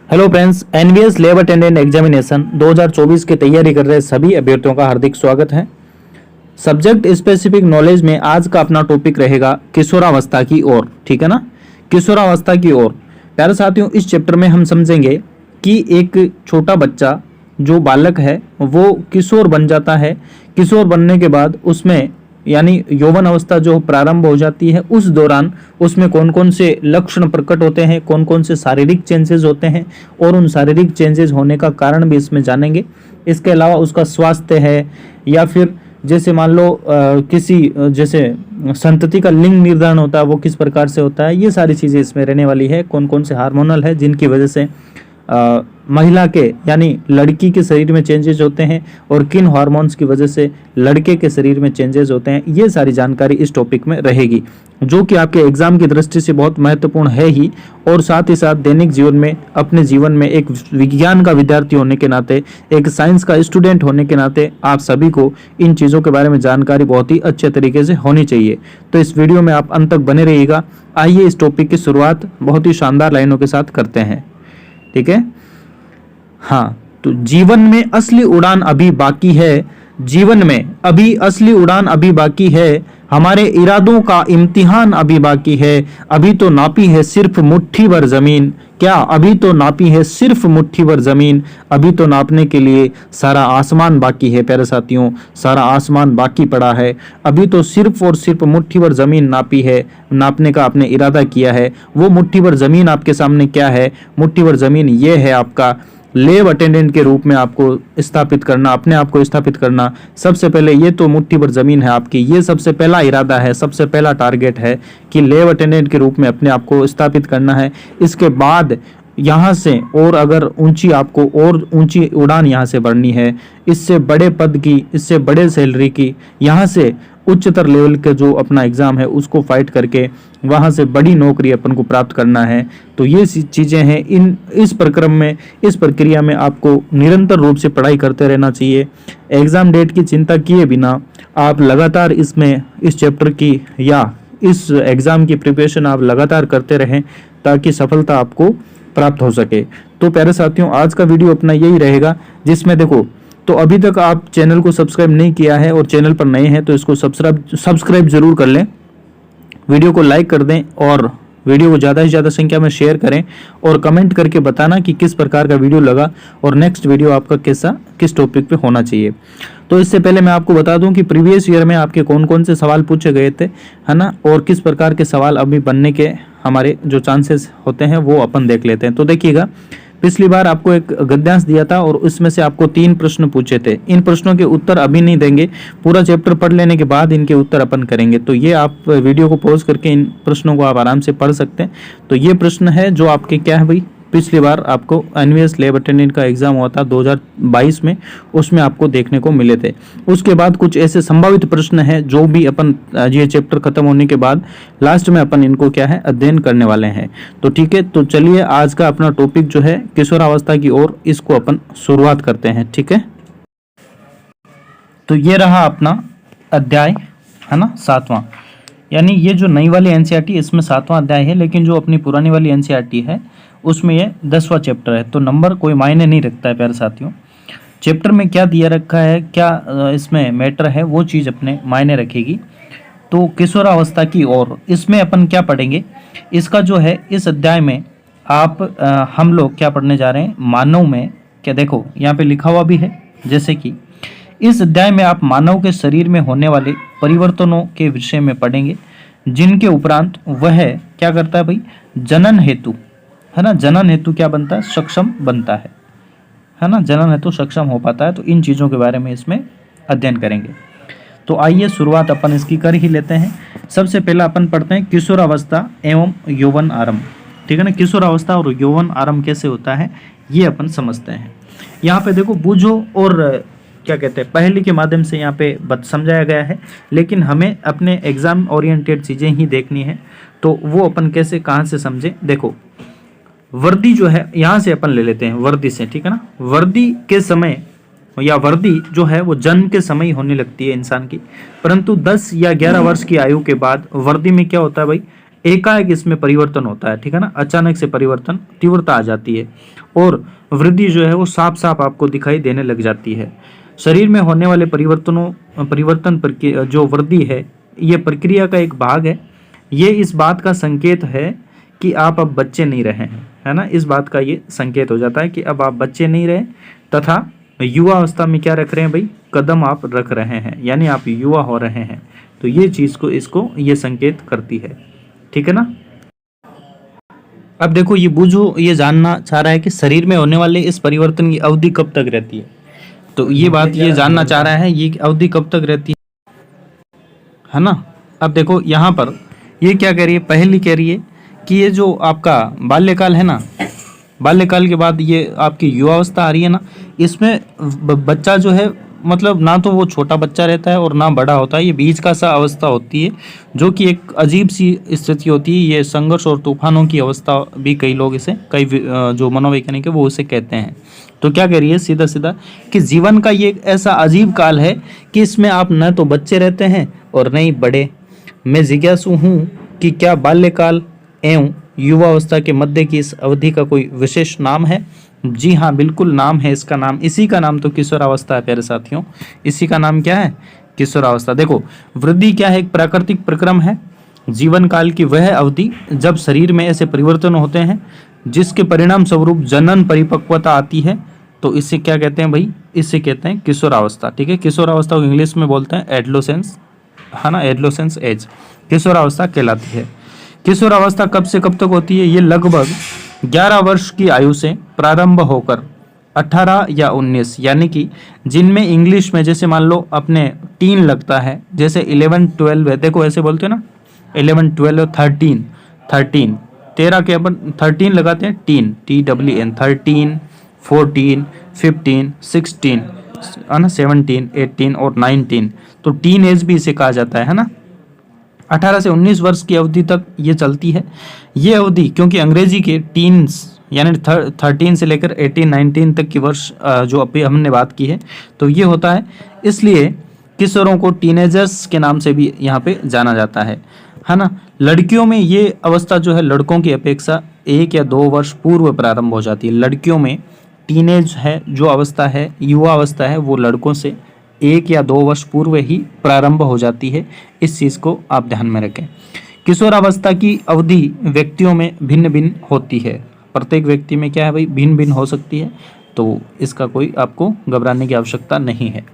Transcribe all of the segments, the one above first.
Hello friends, NVS lab attendant examination 2024 की तैयारी कर रहे सभी अभ्यर्थियों का हार्दिक स्वागत है। सब्जेक्ट स्पेसिफिक नॉलेज में आज का अपना टॉपिक रहेगा किशोरावस्था की ओर। ठीक है ना, किशोरावस्था की ओर। प्यारे साथियों, इस चैप्टर में हम समझेंगे कि एक छोटा बच्चा जो बालक है वो किशोर बन जाता है। किशोर बनने के बाद उसमें यानी यौवन अवस्था जो प्रारंभ हो जाती है, उस दौरान उसमें कौन कौन से लक्षण प्रकट होते हैं, कौन कौन से शारीरिक चेंजेस होते हैं और उन शारीरिक चेंजेस होने का कारण भी इसमें जानेंगे। इसके अलावा उसका स्वास्थ्य है या फिर जैसे मान लो किसी जैसे संतति का लिंग निर्धारण होता है वो किस प्रकार से होता है, ये सारी चीज़ें इसमें रहने वाली है। कौन कौन से हार्मोनल है जिनकी वजह से महिला के यानी लड़की के शरीर में चेंजेस होते हैं और किन हार्मोन्स की वजह से लड़के के शरीर में चेंजेस होते हैं, ये सारी जानकारी इस टॉपिक में रहेगी, जो कि आपके एग्जाम की दृष्टि से बहुत महत्वपूर्ण है ही। और साथ ही साथ दैनिक जीवन में, अपने जीवन में एक विज्ञान का विद्यार्थी होने के नाते, एक साइंस का स्टूडेंट होने के नाते आप सभी को इन चीज़ों के बारे में जानकारी बहुत ही अच्छे तरीके से होनी चाहिए। तो इस वीडियो में आप अंत तक बने रहिएगा। आइए इस टॉपिक की शुरुआत बहुत ही शानदार लाइनों के साथ करते हैं। ठीक है, हाँ, तो जीवन में असली उड़ान अभी बाकी है। जीवन में अभी असली उड़ान अभी बाकी है। हमारे इरादों का इम्तिहान अभी बाकी है। अभी तो नापी है सिर्फ मुट्ठी भर जमीन। क्या अभी तो नापी है सिर्फ मुट्ठी भर जमीन? अभी तो नापने के लिए सारा आसमान बाकी है। प्यारे साथियों, सारा आसमान बाकी पड़ा है। अभी तो सिर्फ और सिर्फ मुट्ठी भर जमीन नापी है। नापने का आपने इरादा किया है। वो मुट्ठी भर जमीन आपके सामने क्या है? मुट्ठी भर जमीन ये है आपका लैब अटेंडेंट के रूप में आपको स्थापित करना, अपने आप को स्थापित करना। सबसे पहले ये तो मुट्ठी भर जमीन है आपकी, ये सबसे पहला इरादा है, सबसे पहला टारगेट है कि लैब अटेंडेंट के रूप में अपने आप को स्थापित करना है। इसके बाद यहाँ से और अगर ऊंची, आपको और ऊंची उड़ान यहाँ से बढ़नी है, इससे बड़े पद की, इससे बड़े सैलरी की, यहाँ से उच्चतर लेवल के जो अपना एग्जाम है उसको फाइट करके वहाँ से बड़ी नौकरी अपन को प्राप्त करना है। तो ये चीज़ें हैं। इस प्रक्रम में, इस प्रक्रिया में आपको निरंतर रूप से पढ़ाई करते रहना चाहिए। एग्ज़ाम डेट की चिंता किए बिना आप लगातार इसमें, इस चैप्टर की या इस एग्ज़ाम की प्रिपरेशन आप लगातार करते रहें ताकि सफलता आपको प्राप्त हो सके। तो प्यारे साथियों, आज का वीडियो अपना यही रहेगा, जिसमें देखो, तो अभी तक आप चैनल को सब्सक्राइब नहीं किया है और चैनल पर नए हैं तो इसको सब्सक्राइब जरूर कर लें, वीडियो को लाइक कर दें और वीडियो को ज़्यादा से ज़्यादा संख्या में शेयर करें और कमेंट करके बताना कि किस प्रकार का वीडियो लगा और नेक्स्ट वीडियो आपका किस टॉपिक पे होना चाहिए। तो इससे पहले मैं आपको बता दूं कि प्रीवियस ईयर में आपके कौन कौन से सवाल पूछे गए थे, है ना, और किस प्रकार के सवाल अभी बनने के हमारे जो चांसेस होते हैं वो अपन देख लेते हैं। तो देखिएगा, पिछली बार आपको एक गद्यांश दिया था और उसमें से आपको 3 प्रश्न पूछे थे। इन प्रश्नों के उत्तर अभी नहीं देंगे, पूरा चैप्टर पढ़ लेने के बाद इनके उत्तर अपन करेंगे। तो ये आप वीडियो को पॉज करके इन प्रश्नों को आप आराम से पढ़ सकते हैं। तो ये प्रश्न है जो आपके क्या है भाई, पिछली बार आपको एनवीएस लैब अटेंडेंट का एग्जाम हुआ था 2022 में, उसमें आपको देखने को मिले थे। उसके बाद कुछ ऐसे संभावित प्रश्न हैं जो भी अपन ये चैप्टर खत्म होने के बाद लास्ट में अपन इनको क्या है अध्ययन करने वाले हैं। तो ठीक है, तो चलिए आज का अपना टॉपिक जो है किशोरावस्था की ओर, इसको अपन शुरुआत करते हैं। ठीक है, तो ये रहा अपना अध्याय, है ना, 7वां। यानी ये जो नई वाली एनसीईआरटी इसमें 7वां अध्याय है, लेकिन जो अपनी पुरानी वाली एनसीईआरटी है उसमें ये 10वां चैप्टर है। तो नंबर कोई मायने नहीं रखता है प्यारे साथियों। चैप्टर में क्या दिया रखा है, क्या इसमें मैटर है, वो चीज़ अपने मायने रखेगी। तो किशोरावस्था की ओर, इसमें अपन क्या पढ़ेंगे, इसका जो है इस अध्याय में आप हम लोग क्या पढ़ने जा रहे हैं, मानव में क्या, देखो यहाँ पे लिखा हुआ भी है, जैसे कि इस अध्याय में आप मानव के शरीर में होने वाले परिवर्तनों के विषय में पढ़ेंगे, जिनके उपरांत वह क्या करता है भाई, जनन हेतु, है ना, जनन हेतु क्या बनता है, सक्षम बनता है ना, जनन हेतु सक्षम हो पाता है। तो इन चीज़ों के बारे में इसमें अध्ययन करेंगे। तो आइए शुरुआत अपन इसकी कर ही लेते हैं। सबसे पहला अपन पढ़ते हैं किशोरावस्था एवं यौवन आरंभ। ठीक है ना, किशोरावस्था और यौवन आरंभ कैसे होता है ये अपन समझते हैं। यहाँ पे देखो, बूझो और क्या कहते हैं, पहेली के माध्यम से यहाँ पे समझाया गया है, लेकिन हमें अपने एग्जाम ओरिएंटेड चीज़ें ही देखनी है। तो वो अपन कैसे, कहाँ से समझे, देखो, वर्दी जो है यहाँ से अपन ले लेते हैं, वर्दी से। ठीक है ना, वर्दी के समय या वर्दी जो है वो जन्म के समय ही होने लगती है इंसान की, परंतु 10 या 11 वर्ष की आयु के बाद वर्दी में क्या होता है भाई, एकाएक इसमें परिवर्तन होता है, ठीक है ना, अचानक से परिवर्तन, तीव्रता आ जाती है और वृद्धि जो है वो साफ साफ आपको दिखाई देने लग जाती है। शरीर में होने वाले परिवर्तन जो वृद्धि है, ये प्रक्रिया का एक भाग है। ये इस बात का संकेत है कि आप अब बच्चे नहीं रहे हैं, है ना, इस बात का ये संकेत हो जाता है कि अब आप बच्चे नहीं रहे तथा युवा अवस्था में क्या रख रहे हैं भाई, कदम आप रख रहे हैं, यानी आप युवा हो रहे हैं। तो ये चीज को इसको ये संकेत करती है, ठीक है ना। अब देखो ये बूझो ये जानना चाह रहा है कि शरीर में होने वाले इस परिवर्तन की अवधि कब तक रहती है। तो ये बात ये जानना चाह रहा है ये अवधि कब तक रहती है ना। अब देखो यहाँ पर ये क्या कह रही है, पहली कह रही है कि ये जो आपका बाल्यकाल है ना, बाल्यकाल के बाद ये आपकी युवावस्था आ रही है ना, इसमें बच्चा जो है मतलब ना तो वो छोटा बच्चा रहता है और ना बड़ा होता है, ये बीच का सा अवस्था होती है, जो कि एक अजीब सी स्थिति होती है। ये संघर्ष और तूफानों की अवस्था भी कई लोग इसे, कई जो मनोवैज्ञानिक है वो उसे कहते हैं। तो क्या कह रही है सीधा सीधा कि जीवन का ये एक ऐसा अजीब काल है कि इसमें आप न तो बच्चे रहते हैं और न ही बड़े। मैं जिज्ञासु हूँ कि क्या बाल्यकाल एवं युवावस्था के मध्य की इस अवधि का कोई विशेष नाम है। जी हाँ, बिल्कुल नाम है इसका, नाम इसी का नाम तो किशोरावस्था है प्यारे साथियों, इसी का नाम क्या है, किशोरावस्था। देखो वृद्धि क्या है, एक प्राकृतिक प्रक्रम है, जीवन काल की वह अवधि जब शरीर में ऐसे परिवर्तन होते हैं जिसके परिणाम स्वरूप जनन परिपक्वता आती है। तो इसे क्या कहते हैं भाई, इसे कहते हैं किशोरावस्था, ठीक है। किशोरावस्था को इंग्लिश में बोलते हैं एडोलेसेंस, है ना, एडोलेसेंस एज किशोरावस्था कहलाती है। किशोरावस्था कब से कब तक होती है, ये लगभग 11 वर्ष की आयु से प्रारंभ होकर 18 या 19, यानी कि जिनमें इंग्लिश में जैसे मान लो अपने टीन लगता है, जैसे 11 12 है, देखो ऐसे बोलते हैं ना 11 12 13 13 13 के अपन 13 लगाते हैं, टीन TWN 13 14 15 16 है ना, 17 18 और 19, तो टीन एज भी इसे कहा जाता है ना। 18 से 19 वर्ष की अवधि तक ये चलती है। ये अवधि क्योंकि अंग्रेजी के टीन्स यानी 13 से लेकर 18 19 तक की वर्ष जो अभी हमने बात की है, तो ये होता है, इसलिए किशोरों को टीनेजर्स के नाम से भी यहाँ पे जाना जाता है ना। लड़कियों में ये अवस्था जो है लड़कों की अपेक्षा 1 या 2 वर्ष पूर्व प्रारंभ हो जाती है। लड़कियों में टीनेज है जो अवस्था है, युवा अवस्था है, वो लड़कों से 1 या 2 वर्ष पूर्व ही प्रारंभ हो जाती है। इस चीज़ को आप ध्यान में रखें। किशोरावस्था की अवधि व्यक्तियों में भिन्न भिन्न होती है, प्रत्येक व्यक्ति में क्या है भाई, भिन्न भिन्न हो सकती है, तो इसका कोई आपको घबराने की आवश्यकता नहीं है।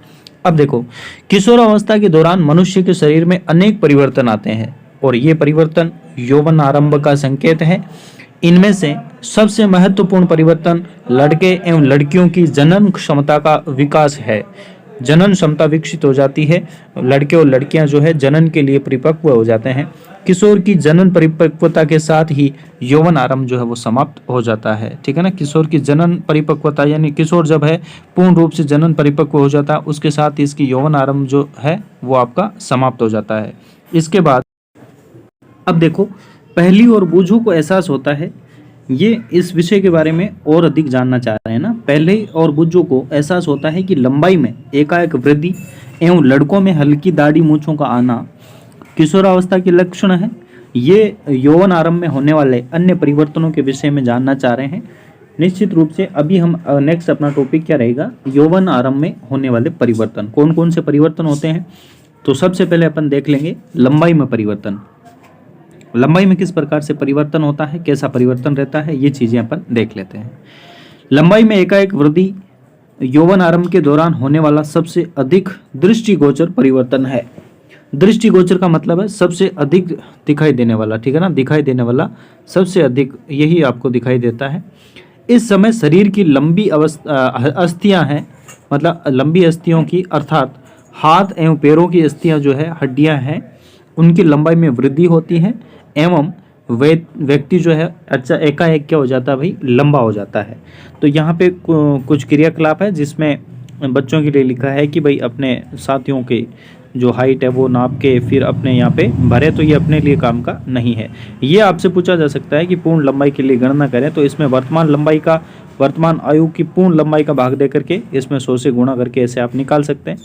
अब देखो किशोरावस्था के दौरान मनुष्य के शरीर में अनेक परिवर्तन आते हैं और ये परिवर्तन यौवन आरंभ का संकेत है। इनमें से सबसे महत्वपूर्ण परिवर्तन लड़के एवं लड़कियों की जनन क्षमता का विकास है। जनन क्षमता विकसित हो जाती है, लड़के और लड़कियां जो है जनन के लिए परिपक्व हो जाते हैं। किशोर की जनन परिपक्वता के साथ ही यौवन आरंभ जो है वो समाप्त हो जाता है, ठीक है ना। किशोर की जनन परिपक्वता यानी किशोर जब है पूर्ण रूप से जनन परिपक्व हो जाता है, उसके साथ ही इसकी यौवन आरंभ जो है वो आपका समाप्त हो जाता है। इसके बाद अब देखो पहली और बूझों को एहसास होता है, ये इस विषय के बारे में और अधिक जानना चाह रहे हैं ना। पहले और बुजुर्गों को एहसास होता है कि लंबाई में एकाएक वृद्धि एवं लड़कों में हल्की दाढ़ी मूंछों का आना किशोरावस्था के लक्षण है। ये यौवन आरंभ में होने वाले अन्य परिवर्तनों के विषय में जानना चाह रहे हैं। निश्चित रूप से अभी हम नेक्स्ट अपना टॉपिक क्या रहेगा, यौवन आरंभ में होने वाले परिवर्तन, कौन कौन से परिवर्तन होते हैं। तो सबसे पहले अपन देख लेंगे लंबाई में परिवर्तन। लंबाई में किस प्रकार से परिवर्तन होता है, कैसा परिवर्तन रहता है, ये चीजें अपन देख लेते हैं। लंबाई में एकाएक वृद्धि यौवन आरंभ के दौरान होने वाला सबसे अधिक दृष्टिगोचर परिवर्तन है। दृष्टिगोचर का मतलब है सबसे अधिक दिखाई देने वाला, ठीक है ना, दिखाई देने वाला सबसे अधिक, यही आपको दिखाई देता है। इस समय शरीर की लंबी अस्थियां हैं, मतलब लंबी अस्थियों की अर्थात हाथ एवं पैरों की अस्थियां जो है, हड्डियां हैं, उनकी लंबाई में वृद्धि होती है एवं व्यक्ति जो है अच्छा एकाएक क्या हो जाता है भाई, लंबा हो जाता है। तो यहाँ पे कुछ क्रियाकलाप है जिसमें बच्चों के लिए लिखा है कि भाई अपने साथियों के जो हाइट है वो नाप के फिर अपने यहाँ पे भरे, तो ये अपने लिए काम का नहीं है। ये आपसे पूछा जा सकता है कि पूर्ण लंबाई के लिए गणना करें, तो इसमें वर्तमान आयु की पूर्ण लंबाई का भाग दे करके इसमें 100 से गुणा करके ऐसे आप निकाल सकते हैं।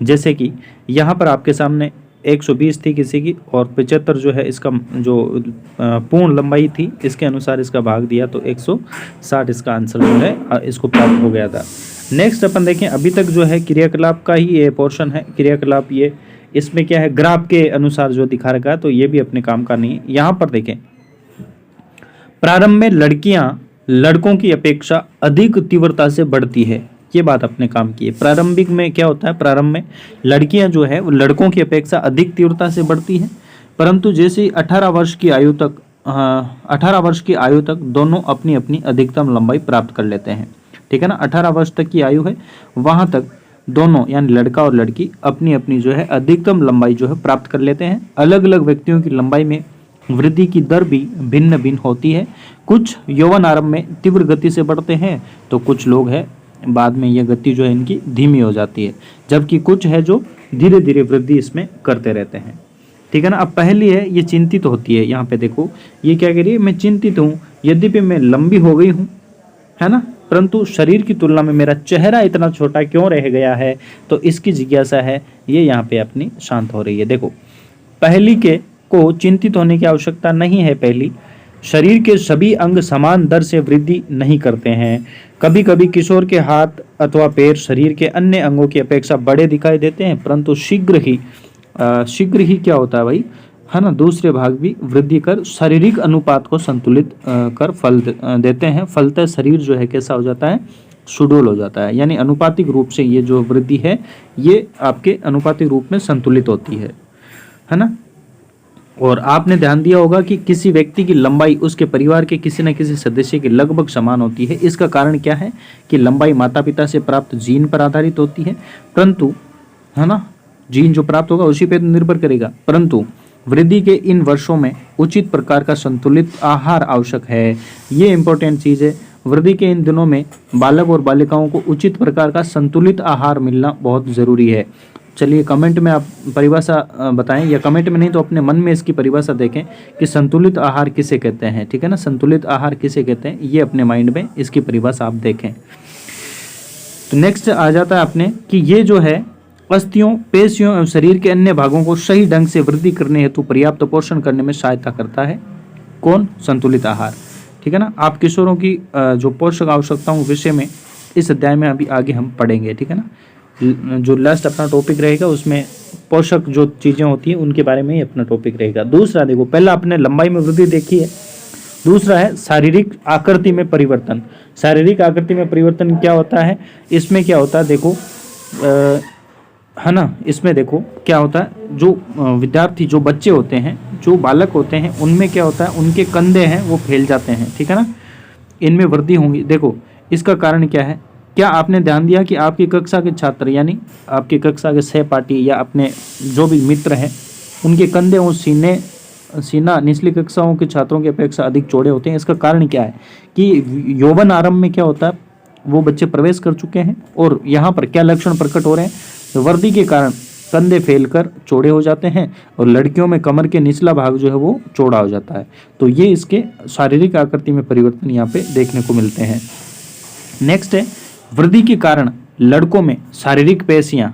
जैसे कि यहाँ पर आपके सामने 120 थी किसी की, और 75 जो है इसका जो पूर्ण लंबाई थी, इसके अनुसार इसका भाग दिया तो 160 इसका आंसर जो है इसको प्राप्त हो गया था। नेक्स्ट अपन देखें, अभी तक जो है क्रियाकलाप का ही ये पोर्शन है। क्रियाकलाप ये इसमें क्या है, ग्राफ के अनुसार जो दिखा रखा है, तो ये भी अपने काम का नहीं है। यहाँ पर देखें, प्रारंभ में लड़कियां लड़कों की अपेक्षा अधिक तीव्रता से बढ़ती है, ये बात अपने काम की है। प्रारंभिक में क्या होता है, प्रारंभ में लड़कियां जो है वो लड़कों की अपेक्षा अधिक तीव्रता से बढ़ती है, परंतु जैसे ही 18 वर्ष की आयु तक 18 वर्ष की आयु तक दोनों अपनी अपनी अधिकतम लंबाई प्राप्त कर लेते हैं। ठीक है ना, 18 वर्ष तक की आयु है, वहां तक दोनों यानी लड़का और लड़की अपनी अपनी जो है अधिकतम लंबाई जो है प्राप्त कर लेते हैं। अलग अलग व्यक्तियों की लंबाई में वृद्धि की दर भी भिन्न भिन्न होती है। कुछ यौवन आरंभ में तीव्र गति से बढ़ते हैं, तो कुछ लोग हैं बाद में यह गति जो है इनकी धीमी हो जाती है, जबकि कुछ है जो धीरे धीरे वृद्धि इसमें करते रहते हैं। ठीक है ना। अब पहली है ये चिंतित होती है, यहाँ पे देखो ये क्या कह रही है, मैं चिंतित हूँ यद्यपि मैं लंबी हो गई हूँ, है ना, परंतु शरीर की तुलना में मेरा चेहरा इतना छोटा क्यों रह गया है, तो इसकी जिज्ञासा है, ये यहाँ पे अपनी शांत हो रही है। देखो पहली के को चिंतित होने की आवश्यकता नहीं है। पहली, शरीर के सभी अंग समान दर से वृद्धि नहीं करते हैं। कभी कभी किशोर के हाथ अथवा पैर शरीर के अन्य अंगों की अपेक्षा बड़े दिखाई देते हैं, परंतु शीघ्र ही क्या होता है भाई, है ना, दूसरे भाग भी वृद्धि कर शारीरिक अनुपात को संतुलित कर फल देते हैं। फलतः शरीर जो है कैसा हो जाता है, सुडौल हो जाता है, यानी अनुपातिक रूप से ये जो वृद्धि है ये आपके अनुपातिक रूप में संतुलित होती है ना। और आपने ध्यान दिया होगा कि किसी व्यक्ति की लंबाई उसके परिवार के किसी न किसी सदस्य की लगभग समान होती है। इसका कारण क्या है कि लंबाई माता पिता से प्राप्त जीन पर आधारित होती है, परंतु, है ना, जीन जो प्राप्त होगा उसी पर निर्भर करेगा, परंतु वृद्धि के इन वर्षों में उचित प्रकार का संतुलित आहार आवश्यक है। ये इंपॉर्टेंट चीज़ है। वृद्धि के इन दिनों में बालक और बालिकाओं को उचित प्रकार का संतुलित आहार मिलना बहुत ज़रूरी है। चलिए कमेंट में आप परिभाषा बताएं, या कमेंट में नहीं तो अपने मन में इसकी परिभाषा देखें कि संतुलित आहार किसे कहते हैं। ठीक है ना, संतुलित आहार किसे कहते हैं, ये अपने माइंड में इसकी परिभाषा आप देखें। तो नेक्स्ट आ जाता है अपने कि ये जो है अस्थियों, पेशियों एवं शरीर के अन्य भागों को सही ढंग से वृद्धि करने हेतु पर्याप्त पोषण करने में सहायता करता है। कौन? संतुलित आहार। ठीक है ना। आप किशोरों की जो पोषक आवश्यकताओं विषय में इस अध्याय में अभी आगे हम पढ़ेंगे। ठीक है ना, जो लास्ट अपना टॉपिक रहेगा उसमें पोषक जो चीज़ें होती हैं उनके बारे में ही अपना टॉपिक रहेगा। दूसरा देखो, पहला अपने लंबाई में वृद्धि देखी है, दूसरा है शारीरिक आकृति में परिवर्तन। शारीरिक आकृति में परिवर्तन क्या होता है, इसमें क्या होता है देखो, है ना, इसमें देखो क्या होता है, जो विद्यार्थी, जो बच्चे होते हैं, जो बालक होते हैं, उनमें क्या होता है, उनके कंधे हैं वो फैल जाते हैं। ठीक है ना, इनमें वृद्धि होंगी। देखो इसका कारण क्या है, क्या आपने ध्यान दिया कि आपकी कक्षा के छात्र यानी आपकी कक्षा के सहपाठी या अपने जो भी मित्र हैं उनके कंधे और सीना निचली कक्षाओं के छात्रों की अपेक्षा अधिक चौड़े होते हैं। इसका कारण क्या है कि यौवन आरंभ में क्या होता है, वो बच्चे प्रवेश कर चुके हैं और यहाँ पर क्या लक्षण प्रकट हो रहे हैं, तो वृद्धि के कारण कंधे फैलकर चौड़े हो जाते हैं और लड़कियों में कमर के निचला भाग जो है वो चौड़ा हो जाता है। तो ये इसके शारीरिक आकृति में परिवर्तन यहाँ पे देखने को मिलते हैं। नेक्स्ट है, वृद्धि के कारण लड़कों में शारीरिक पेशियां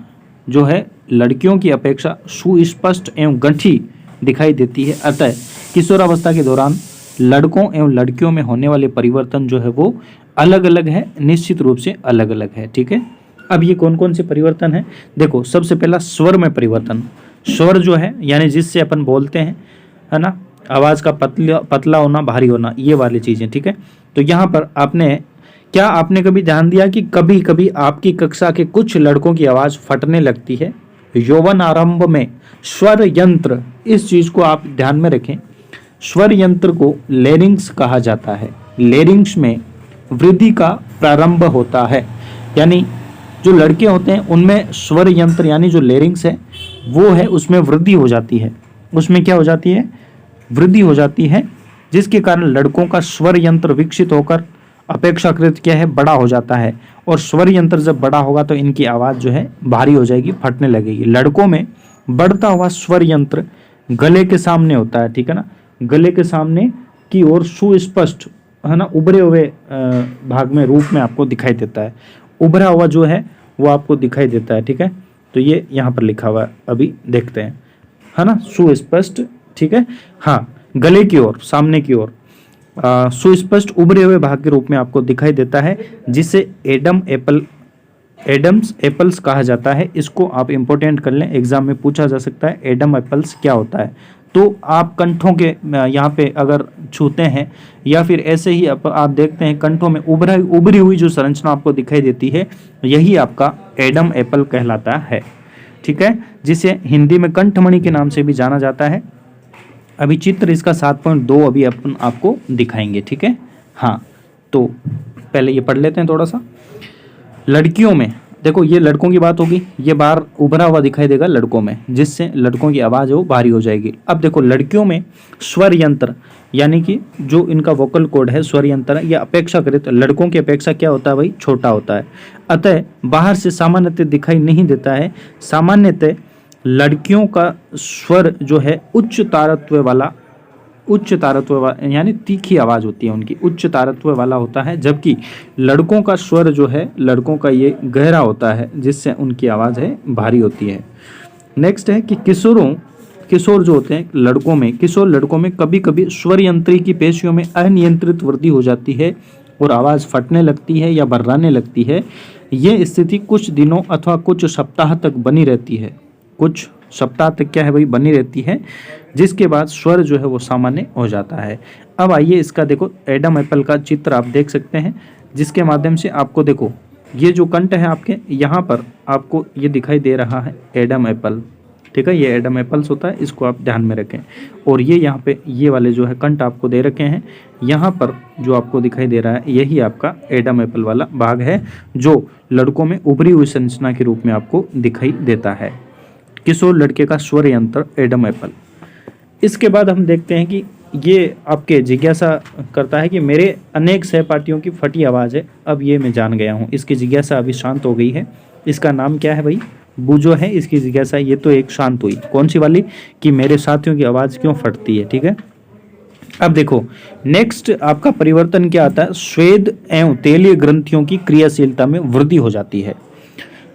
जो है लड़कियों की अपेक्षा सुस्पष्ट एवं गठी दिखाई देती है। अतः किशोरावस्था के दौरान लड़कों एवं लड़कियों में होने वाले परिवर्तन जो है वो अलग अलग है, निश्चित रूप से अलग अलग है। ठीक है, अब ये कौन कौन से परिवर्तन है, देखो सबसे पहला स्वर में परिवर्तन। स्वर जो है यानी जिससे अपन बोलते हैं, है ना, आवाज़ का पतला होना, भारी होना, ये वाली चीज़ें। ठीक है, तो यहाँ पर आपने कभी ध्यान दिया कि कभी कभी आपकी कक्षा के कुछ लड़कों की आवाज़ फटने लगती है। यौवन आरंभ में स्वर यंत्र, इस चीज़ को आप ध्यान में रखें, स्वर यंत्र को लेरिंग्स कहा जाता है। लेरिंग्स में वृद्धि का प्रारंभ होता है, यानी जो लड़के होते हैं उनमें स्वर यंत्र यानी जो लेरिंग्स है वो है, उसमें वृद्धि हो जाती है। उसमें क्या हो जाती है, वृद्धि हो जाती है, जिसके कारण लड़कों का स्वर यंत्र विकसित होकर अपेक्षाकृत क्या है, बड़ा हो जाता है। और स्वर यंत्र जब बड़ा होगा तो इनकी आवाज़ जो है भारी हो जाएगी, फटने लगेगी। लड़कों में बढ़ता हुआ स्वर यंत्र गले के सामने होता है। ठीक है ना, गले के सामने की ओर सुस्पष्ट, है ना, उभरे हुए भाग में रूप में आपको दिखाई देता है। उभरा हुआ जो है वो आपको दिखाई देता है। ठीक है, तो ये यहाँ पर लिखा हुआ है, अभी देखते हैं। है ना, सुस्पष्ट, ठीक है। हाँ, गले की ओर, सामने की ओर सुस्पष्ट उभरे हुए भाग के रूप में आपको दिखाई देता है, जिसे एडम्स एप्पल्स कहा जाता है। इसको आप इंपॉर्टेंट कर लें, एग्जाम में पूछा जा सकता है एडम एप्पल्स क्या होता है। तो आप कंठों के यहाँ पे अगर छूते हैं या फिर ऐसे ही आप देखते हैं कंठों में उभरी हुई जो संरचना आपको दिखाई देती है, यही आपका एडम एप्पल कहलाता है, ठीक है, जिसे हिंदी में कंठमणि के नाम से भी जाना जाता है। अभी चित्र इसका 7.2 अभी अपन आपको दिखाएंगे, ठीक है। हाँ, तो पहले ये पढ़ लेते हैं थोड़ा सा। लड़कियों में देखो, ये लड़कों की बात होगी, ये बाहर उभरा हुआ दिखाई देगा लड़कों में, जिससे लड़कों की आवाज़ है वो भारी हो जाएगी। अब देखो, लड़कियों में स्वर यंत्र, यानी कि जो इनका वोकल कॉर्ड है, स्वर यंत्र, यह अपेक्षाकृत लड़कों की अपेक्षा क्या होता है भाई, छोटा होता है। अतः बाहर से सामान्यतः दिखाई नहीं देता है। सामान्यतः लड़कियों का स्वर जो है उच्च तारत्व यानी तीखी आवाज़ होती है उनकी, उच्च तारत्व वाला होता है, जबकि लड़कों का स्वर जो है, लड़कों का ये गहरा होता है, जिससे उनकी आवाज़ है भारी होती है। नेक्स्ट है कि किशोर जो होते हैं लड़कों में, किशोर लड़कों में कभी कभी स्वर यंत्री की पेशियों में अनियंत्रित वृद्धि हो जाती है और आवाज़ फटने लगती है या बर्राने लगती है। ये स्थिति कुछ दिनों अथवा कुछ सप्ताह तक बनी रहती है, कुछ सप्ताह तक क्या है भाई, बनी रहती है, जिसके बाद स्वर जो है वो सामान्य हो जाता है। अब आइए इसका देखो, एडम एप्पल का चित्र आप देख सकते हैं, जिसके माध्यम से आपको देखो, ये जो कंठ है आपके यहाँ पर आपको ये दिखाई दे रहा है एडम एप्पल, ठीक है, ये एडम एप्पल्स होता है, इसको आप ध्यान में रखें। और ये यहाँ पे ये वाले जो है कंठ आपको दे रखे हैं, यहाँ पर जो आपको दिखाई दे रहा है यही आपका एडम एप्पल वाला भाग है, जो लड़कों में उभरी हुई संरचना के रूप में आपको दिखाई देता है। किशोर लड़के का स्वर यंत्र एडम एप्पल। इसके बाद हम देखते हैं कि ये आपके जिज्ञासा करता है कि मेरे अनेक सहपाठियों की फटी आवाज़ है, अब ये मैं जान गया हूँ। इसकी जिज्ञासा अभी शांत हो गई है। इसका नाम क्या है भाई, बूझो है इसकी जिज्ञासा। ये तो एक शांत हुई, कौन सी वाली, कि मेरे साथियों की आवाज़ क्यों फटती है, ठीक है। अब देखो, नेक्स्ट आपका परिवर्तन क्या आता है, स्वेद एवं तेलीय ग्रंथियों की क्रियाशीलता में वृद्धि हो जाती है।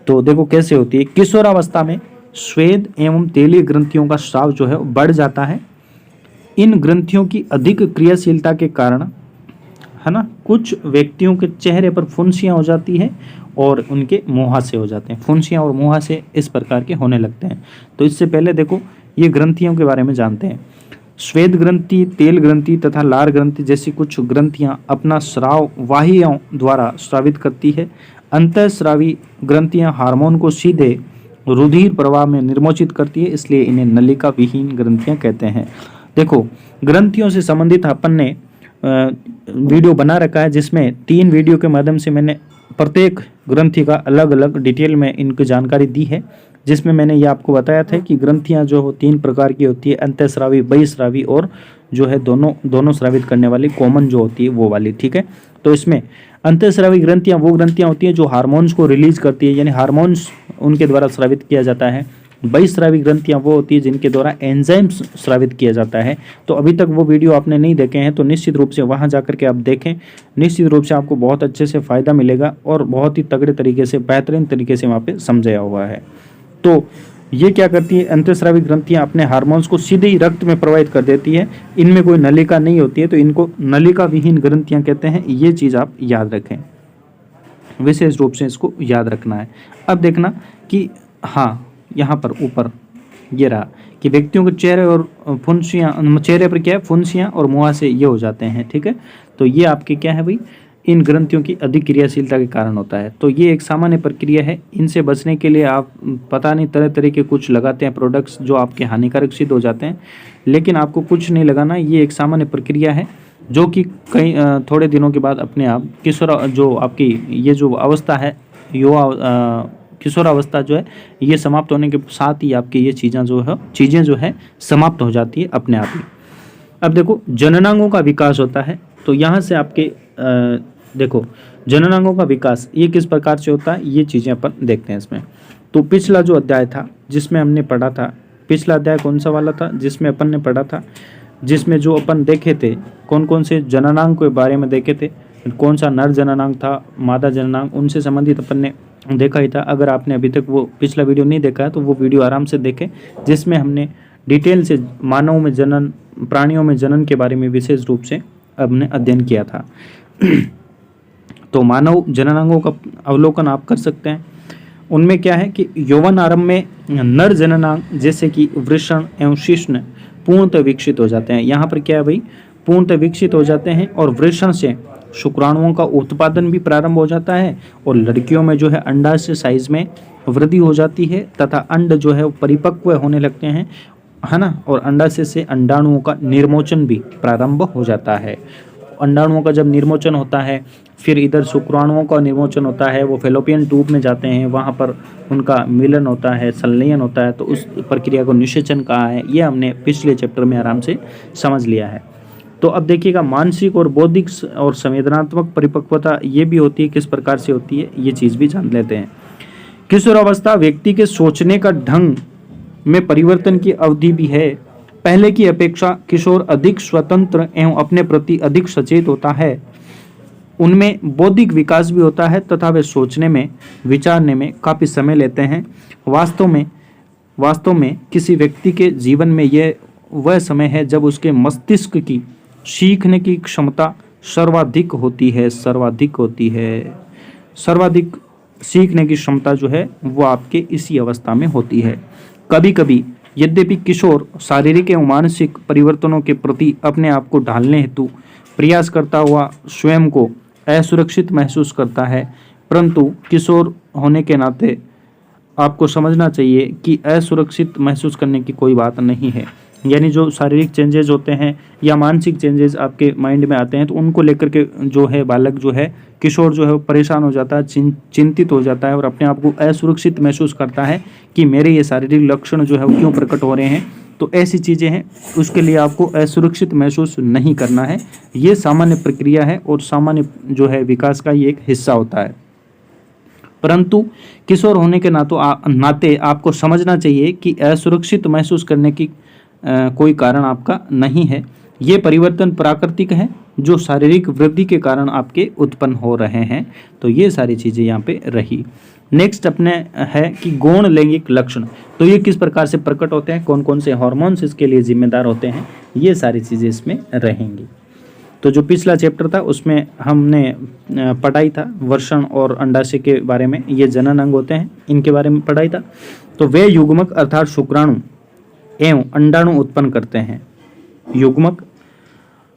तो देखो कैसे होती है, किशोरावस्था में स्वेद एवं तेलीय ग्रंथियों का स्राव जो है बढ़ जाता है। इन ग्रंथियों की अधिक क्रियाशीलता के कारण, है ना, कुछ व्यक्तियों के चेहरे पर फुंसियाँ हो जाती है और उनके मुहासे हो जाते हैं। फुंसियाँ और मुहासे इस प्रकार के होने लगते हैं। तो इससे पहले देखो, ये ग्रंथियों के बारे में जानते हैं। श्वेत ग्रंथि, तेल ग्रंथि तथा लार ग्रंथि जैसी कुछ ग्रंथियां अपना स्राव वाहियों द्वारा स्रावित करती है। अंतःस्रावी ग्रंथियां हार्मोन को सीधे रुधिर प्रवाह में निर्मोचित करती है, इसलिए इन्हें नलिका विहीन ग्रंथियां कहते हैं। देखो, ग्रंथियों से संबंधित अपन ने वीडियो बना रखा है, जिसमें 3 वीडियो के माध्यम से मैंने प्रत्येक ग्रंथि का अलग अलग डिटेल में इनकी जानकारी दी है, जिसमें मैंने ये आपको बताया था कि ग्रंथियां जो 3 प्रकार की होती है, अंतःस्रावी, बहिःस्रावी और जो है दोनों स्रावित करने वाली कॉमन जो होती है वो वाली, ठीक है। तो इसमें अंतःस्रावी ग्रंथियां वो ग्रंथियां होती हैं जो हार्मोन्स को रिलीज करती है, यानी हार्मोन्स उनके द्वारा स्रावित किया जाता है। बहिःस्रावी ग्रंथियां वो होती है जिनके द्वारा एंजाइम्स स्रावित किया जाता है। तो अभी तक वो वीडियो आपने नहीं देखे हैं तो निश्चित रूप से वहां जाकर के आप देखें, निश्चित रूप से आपको बहुत अच्छे से फ़ायदा मिलेगा और बहुत ही तगड़े तरीके से, बेहतरीन तरीके से वहाँ पे समझाया हुआ है। तो ये क्या करती है, अंतःस्रावी ग्रंथियां अपने हार्मोन्स को सीधे ही रक्त में प्रवाहित कर देती है। इनमें कोई नलिका नहीं होती है, तो इनको नलिका विहीन ग्रंथियां कहते हैं। ये चीज़ आप याद रखें, विशेष रूप से इसको याद रखना है। अब देखना कि हाँ, यहाँ पर ऊपर ये रहा कि व्यक्तियों के चेहरे और फुंसियाँ, चेहरे पर क्या है, फुंसियाँ और मुहासे ये हो जाते हैं, ठीक है। तो ये आपके क्या है भाई, इन ग्रंथियों की अधिक क्रियाशीलता के कारण होता है। तो ये एक सामान्य प्रक्रिया है। इनसे बचने के लिए आप पता नहीं तरह तरह के कुछ लगाते हैं प्रोडक्ट्स जो आपके हानिकारक सिद्ध हो जाते हैं, लेकिन आपको कुछ नहीं लगाना। ये एक सामान्य प्रक्रिया है जो कि कई थोड़े दिनों के बाद अपने आप किशोर जो आपकी ये जो अवस्था है, युवा किशोरावस्था जो है, ये समाप्त होने के साथ ही आपकी ये चीज़ें जो है समाप्त हो जाती है अपने आप ही। अब देखो, जननांगों का विकास होता है। तो यहाँ से आपके देखो, जननांगों का विकास ये किस प्रकार से होता है, ये चीज़ें अपन देखते हैं इसमें। तो पिछला जो अध्याय था जिसमें हमने पढ़ा था, पिछला अध्याय कौन सा वाला था जिसमें अपन ने पढ़ा था, जिसमें जो अपन देखे थे कौन कौन से जननांग के बारे में देखे थे, कौन सा नर जननांग था, मादा जननांग, उनसे संबंधित अपन ने देखा ही था। अगर आपने अभी तक वो पिछला वीडियो नहीं देखा है तो वो वीडियो आराम से देखें, जिसमें हमने डिटेल से मानव में जनन, प्राणियों में जनन के बारे में विशेष रूप से हमने अध्ययन किया था। तो मानव जननांगों का अवलोकन आप कर सकते हैं। उनमें क्या है कि यौवन आरंभ में नर जननांग जैसे कि वृषण एवं शिश्न पूर्णतः विकसित हो जाते हैं। यहाँ पर क्या है भाई, पूर्णतः विकसित हो जाते हैं और वृषण से शुक्राणुओं का उत्पादन भी प्रारंभ हो जाता है और लड़कियों में जो है अंडाशय साइज में वृद्धि हो जाती है तथा अंड जो है वो परिपक्व होने लगते हैं, है ना, और अंडाशय से अंडाणुओं का निर्मोचन भी प्रारंभ हो जाता है। अंडाणुओं का जब निर्मोचन होता है फिर इधर शुक्राणुओं का निर्मोचन होता है, वो फेलोपियन ट्यूब में जाते हैं, वहाँ पर उनका मिलन होता है, संलयन होता है। तो उस प्रक्रिया को निषेचन कहा है, ये हमने पिछले चैप्टर में आराम से समझ लिया है। तो अब देखिएगा मानसिक और बौद्धिक और संवेदनात्मक परिपक्वता ये भी होती है, किस प्रकार से होती है ये चीज़ भी जान लेते हैं। किशोरावस्था व्यक्ति के सोचने का ढंग में परिवर्तन की अवधि भी है। पहले की अपेक्षा किशोर अधिक स्वतंत्र एवं अपने प्रति अधिक सचेत होता है। उनमें बौद्धिक विकास भी होता है तथा वे सोचने में, विचारने में काफ़ी समय लेते हैं। वास्तव में किसी व्यक्ति के जीवन में यह वह समय है जब उसके मस्तिष्क की सीखने की क्षमता सर्वाधिक सीखने की क्षमता जो है वो आपके इसी अवस्था में होती है। कभी कभी यद्यपि किशोर शारीरिक एवं मानसिक परिवर्तनों के प्रति अपने आप को ढालने हेतु प्रयास करता हुआ स्वयं को असुरक्षित महसूस करता है, परंतु किशोर होने के नाते आपको समझना चाहिए कि असुरक्षित महसूस करने की कोई बात नहीं है। यानी जो शारीरिक चेंजेस होते हैं या मानसिक चेंजेस आपके माइंड में आते हैं तो उनको लेकर के जो है बालक जो है, किशोर जो है परेशान हो जाता है, चिंतित हो जाता है और अपने आप को असुरक्षित महसूस करता है कि मेरे ये शारीरिक लक्षण जो है वो क्यों प्रकट हो रहे हैं। तो ऐसी चीज़ें हैं, उसके लिए आपको असुरक्षित महसूस नहीं करना है। ये सामान्य प्रक्रिया है और सामान्य जो है विकास का ये एक हिस्सा होता है। परंतु किशोर होने के नाते आपको समझना चाहिए कि असुरक्षित महसूस करने की कोई कारण आपका नहीं है। ये परिवर्तन प्राकृतिक है जो शारीरिक वृद्धि के कारण आपके उत्पन्न हो रहे हैं। तो ये सारी चीज़ें यहाँ पे रही। नेक्स्ट अपने है कि गौण लैंगिक लक्षण, तो ये किस प्रकार से प्रकट होते हैं, कौन कौन से हार्मोन्स इसके लिए जिम्मेदार होते हैं, ये सारी चीज़ें इसमें रहेंगी। तो जो पिछला चैप्टर था उसमें हमने पढ़ाई था वर्षण और अंडाशय के बारे में, ये जनन अंग होते हैं, इनके बारे में पढ़ाई था। तो वे युग्मक अर्थात शुक्राणु एवं अंडाणु उत्पन्न करते हैं। युग्मक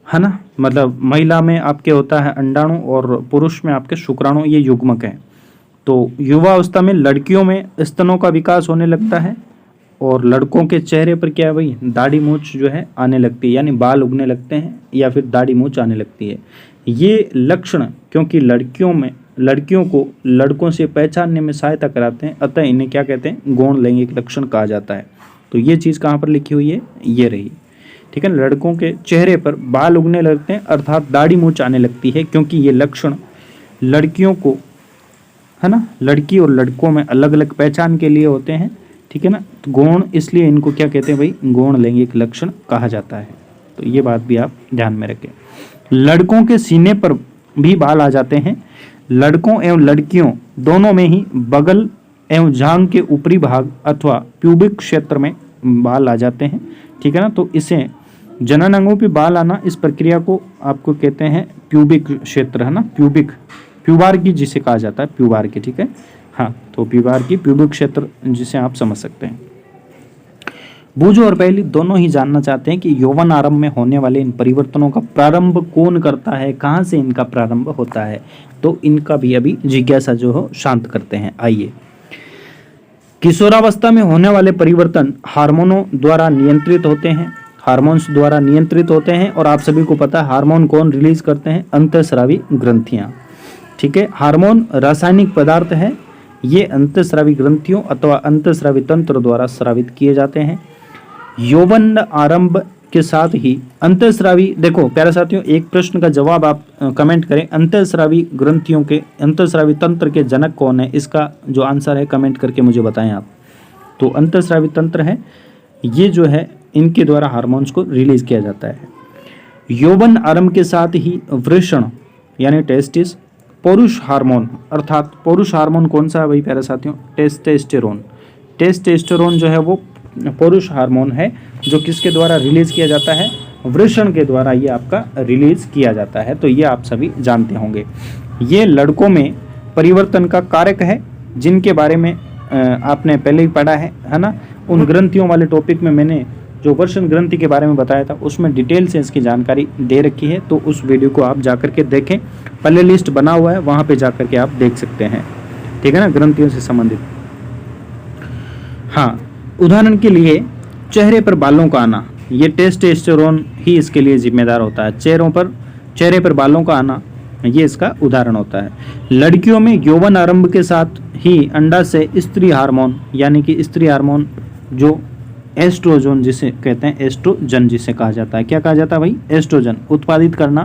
है ना, मतलब महिला में आपके होता है अंडाणु और पुरुष में आपके शुक्राणु, ये युग्मक हैं। तो युवावस्था में लड़कियों में स्तनों का विकास होने लगता है और लड़कों के चेहरे पर क्या है भाई, दाढ़ी मूंछ जो है आने लगती है, यानी बाल उगने लगते हैं या फिर दाढ़ी मूंछ आने लगती है। ये लक्षण क्योंकि लड़कियों को लड़कों से पहचानने में सहायता कराते हैं, अतः इन्हें क्या कहते हैं, गौण लैंगिक लक्षण कहा जाता है। तो ये चीज़ कहाँ पर लिखी हुई है, ये रही, ठीक है। लड़कों के चेहरे पर बाल उगने लगते हैं अर्थात दाढ़ी मूंछ आने लगती है, क्योंकि ये लक्षण लड़कियों को, है ना, लड़की और लड़कों में अलग अलग पहचान के लिए होते हैं, ठीक है ना। तो गौण, इसलिए इनको क्या कहते हैं भाई, गौण लैंगिक लक्षण कहा जाता है। तो ये बात भी आप ध्यान में रखें। लड़कों के सीने पर भी बाल आ जाते हैं। लड़कों एवं लड़कियों दोनों में ही बगल एवं जांघ के ऊपरी भाग अथवा प्यूबिक क्षेत्र में बाल आ जाते हैं, ठीक है ना। तो इसे जनन अंगों पे बाल आना, इस प्रक्रिया को आपको कहते हैं प्यूबिक क्षेत्र, है ना, प्यूबार्की जिसे कहा जाता है, प्यूबार्की, ठीक है। हाँ, तो प्यूबार्की, प्यूबिक क्षेत्र जिसे आप समझ सकते हैं। बूझो और पहली दोनों ही जानना चाहते हैं कि यौवन आरंभ में होने वाले इन परिवर्तनों का प्रारंभ कौन करता है, कहाँ से इनका प्रारंभ होता है। तो इनका भी अभी जिज्ञासा जो हो शांत करते हैं। आइए, किशोरावस्था में होने वाले परिवर्तन हार्मोनों द्वारा नियंत्रित होते हैं, हार्मोन्स द्वारा नियंत्रित होते हैं। और आप सभी को पता है हार्मोन कौन रिलीज करते हैं, अंतःस्रावी ग्रंथियां, ठीक है। हार्मोन रासायनिक पदार्थ है, ये अंतःस्रावी ग्रंथियों अथवा अंतःस्रावी तंत्र द्वारा स्रावित किए जाते हैं। यौवन आरंभ के साथ ही अंतःस्रावी, देखो प्यारे साथियों, एक प्रश्न का जवाब आप कमेंट करें, अंतःस्रावी ग्रंथियों के, अंतःस्रावी तंत्र के जनक कौन है, इसका जो आंसर है कमेंट करके मुझे बताएं आप। तो अंतःस्रावी तंत्र है, ये जो है इनके द्वारा हार्मोन्स को रिलीज किया जाता है। यौवन आरंभ के साथ ही वृषण यानी टेस्टिस, पुरुष हार्मोन, अर्थात पुरुष हार्मोन कौन सा है भाई प्यारे साथियों, टेस्टोस्टेरोन। टेस्टोस्टेरोन जो है वो पुरुष हार्मोन है जो किसके द्वारा रिलीज किया जाता है, वृषण के द्वारा ये आपका रिलीज किया जाता है। तो ये आप सभी जानते होंगे। ये लड़कों में परिवर्तन का कारक है, जिनके बारे में आपने पहले ही पढ़ा है ना। उन ग्रंथियों वाले टॉपिक में मैंने जो वृषण ग्रंथि के बारे में बताया था, उसमें डिटेल से इसकी जानकारी दे रखी है। तो उस वीडियो को आप जाकर के देखें, प्ले लिस्ट बना हुआ है, वहाँ पे जाकर के आप देख सकते हैं, ठीक है ना, ग्रंथियों से संबंधित। हाँ, उदाहरण के लिए चेहरे पर बालों का आना, ये टेस्टोस्टेरोन ही इसके लिए जिम्मेदार होता है। चेहरे पर बालों का आना, ये इसका उदाहरण होता है। लड़कियों में यौवन आरंभ के साथ ही अंडा से स्त्री हार्मोन, यानी कि स्त्री हार्मोन जो एस्ट्रोजन जिसे कहते हैं, एस्ट्रोजन जिसे कहा जाता है, क्या कहा जाता है भाई, एस्ट्रोजन उत्पादित करना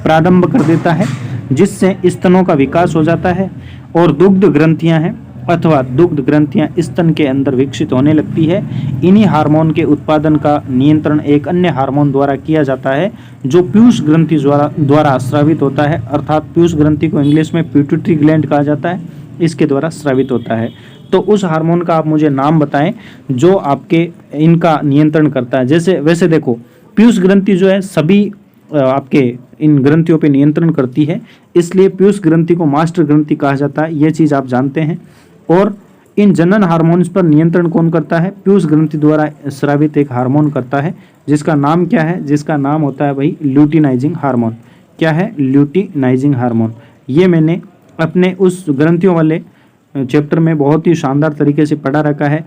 प्रारंभ कर देता है, जिससे स्तनों का विकास हो जाता है और दुग्ध ग्रंथियां हैं अथवा दुग्ध ग्रंथियां स्तन के अंदर विकसित होने लगती है। इन्हीं हार्मोन के उत्पादन का नियंत्रण एक अन्य हार्मोन द्वारा किया जाता है, जो पीयूष ग्रंथि द्वारा स्रावित होता है, अर्थात पीयूष ग्रंथि को इंग्लिश में पिट्यूटरी ग्लैंड कहा जाता है, इसके द्वारा स्रावित होता है। तो उस हार्मोन का आप मुझे नाम बताएं जो आपके इनका नियंत्रण करता है। जैसे वैसे देखो, पीयूष ग्रंथि जो है सभी आपके इन ग्रंथियों पे नियंत्रण करती है, इसलिए पीयूष ग्रंथि को मास्टर ग्रंथि कहा जाता है, ये चीज़ आप जानते हैं। और इन जनन हार्मोन्स पर नियंत्रण कौन करता है, पीयूष ग्रंथि द्वारा स्रावित एक हार्मोन करता है, जिसका नाम क्या है, जिसका नाम होता है भाई ल्यूटिनाइजिंग हार्मोन। क्या है, ल्यूटिनाइजिंग हार्मोन। ये मैंने अपने उस ग्रंथियों वाले चैप्टर में बहुत ही शानदार तरीके से पढ़ा रखा है।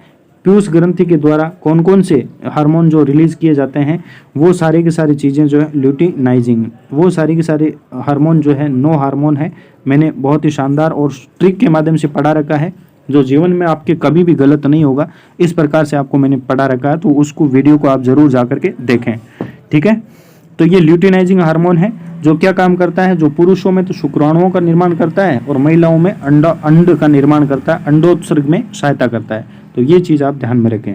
पीयूष ग्रंथि के द्वारा कौन कौन से हार्मोन जो रिलीज किए जाते हैं, वो सारी की सारी चीज़ें जो है ल्यूटिनाइजिंग, वो सारी की सारी हार्मोन जो है 9 हार्मोन है, मैंने बहुत ही शानदार और ट्रिक के माध्यम से पढ़ा रखा है, जो जीवन में आपके कभी भी गलत नहीं होगा। इस प्रकार से आपको मैंने पढ़ा रखा है, तो उसको वीडियो को आप जरूर जा करके देखें, ठीक है। तो ये ल्यूटिनाइजिंग हार्मोन है, जो क्या काम करता है, जो पुरुषों में तो शुक्राणुओं का निर्माण करता है और महिलाओं में अंड का निर्माण करता है, अंडोत्सर्ग में सहायता करता है। तो ये चीज़ आप ध्यान में रखें।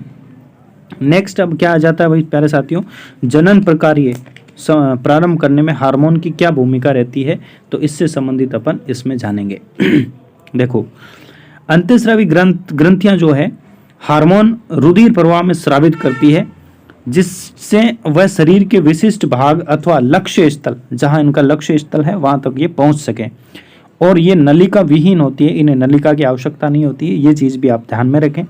नेक्स्ट अब क्या आ जाता है भाई प्यारे साथियों, जनन प्रक्रिया प्रारंभ करने में हार्मोन की क्या भूमिका रहती है, तो इससे संबंधित अपन इसमें जानेंगे। देखो, अंतःस्रावी ग्रंथियां जो है हार्मोन रुधिर प्रवाह में स्रावित करती है, जिससे वह शरीर के विशिष्ट भाग अथवा लक्ष्य स्थल, जहां इनका लक्ष्य स्थल है वहां तक ये पहुंच सके। और ये नलिका विहीन होती है, इन्हें नलिका की आवश्यकता नहीं होती है, ये चीज भी आप ध्यान में रखें।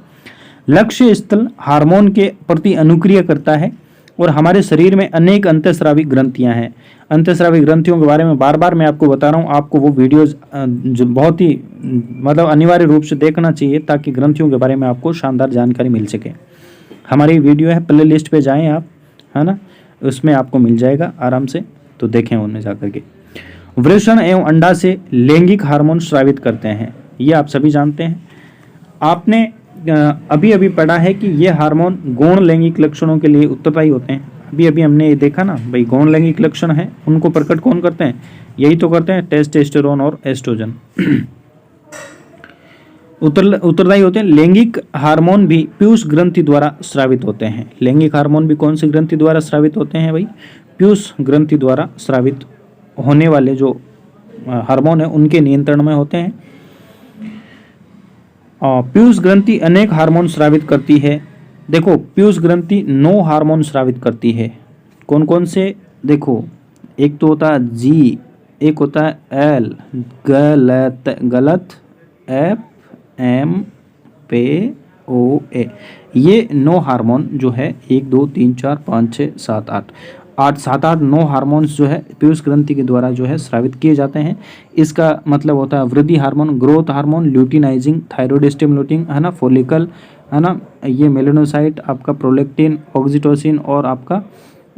लक्ष्य स्थल हार्मोन के प्रति अनुक्रिया करता है और हमारे शरीर में अनेक अंतःस्रावी ग्रंथियां हैं। अंतःस्रावी ग्रंथियों के बारे में बार बार मैं आपको बता रहा हूँ, आपको वो वीडियोज जो बहुत ही मतलब अनिवार्य रूप से देखना चाहिए, ताकि ग्रंथियों के बारे में आपको शानदार जानकारी मिल सके। हमारी वीडियो है, प्ले लिस्ट पे जाएं आप, है ना, उसमें आपको मिल जाएगा आराम से, तो देखें उनमें जाकर के। वृषण एवं अंडा से लैंगिक हार्मोन स्रावित करते हैं, ये आप सभी जानते हैं। आपने अभी अभी पढ़ा है कि ये हार्मोन गौण लैंगिक लक्षणों के लिए उत्तरदायी होते हैं। अभी अभी हमने ये देखा ना भाई, गौण लैंगिक लक्षण है उनको प्रकट कौन करते हैं, यही तो करते हैं टेस्टोस्टेरोन और एस्ट्रोजन। उत्तरदायी होते हैं। लैंगिक हार्मोन भी पीयूष ग्रंथि द्वारा स्रावित होते हैं। लैंगिक हार्मोन भी कौन सी ग्रंथि द्वारा स्रावित होते हैं भाई, पीयूष ग्रंथि द्वारा स्रावित होने वाले जो हार्मोन है उनके नियंत्रण में होते हैं। पीयूष ग्रंथि अनेक हार्मोन स्रावित करती है। देखो, पीयूष ग्रंथि 9 हार्मोन स्रावित करती है। कौन कौन से, देखो, एक तो होता है जी, एक होता है एल, गलत, एफ, एम, पे, ओ, ए। ये 9 हार्मोन जो है 1 2 3 4 5 6 7 8 9 हार्मोन्स जो है पीयूष ग्रंथि के द्वारा जो है स्रावित किए जाते हैं। इसका मतलब होता है वृद्धि hormone, growth hormone, luteinising, thyroid stimulating, है ना, फोलिकल, है ना, ये मेलानोसाइट, आपका प्रोलेक्टिन, ऑक्सीटोसिन, और आपका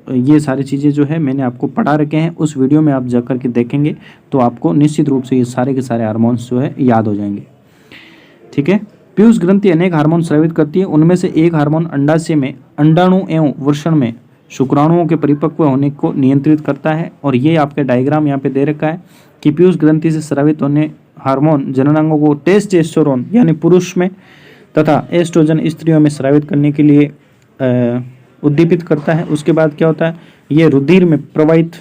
ये सारी चीज़ें जो है मैंने आपको पढ़ा रखे हैं। उस वीडियो में आप जाकर के देखेंगे तो आपको निश्चित रूप से ये सारे के सारे हार्मोन्स जो है याद हो जाएंगे, ठीक है। पीयूष ग्रंथि अनेक हार्मोन स्रावित करती है। उनमें से एक हार्मोन अंडाशय में अंडाणु एवं वृषण में शुक्राणुओं के परिपक्व होने को नियंत्रित करता है। और ये आपके डायग्राम यहाँ पे दे रखा है कि पीयूष ग्रंथि से स्रावित होने हार्मोन जननांगों को टेस्टोस्टेरोन यानी पुरुष में तथा एस्ट्रोजन स्त्रियों में स्रावित करने के लिए उद्दीपित करता है। उसके बाद क्या होता है, ये रुधिर में प्रवाहित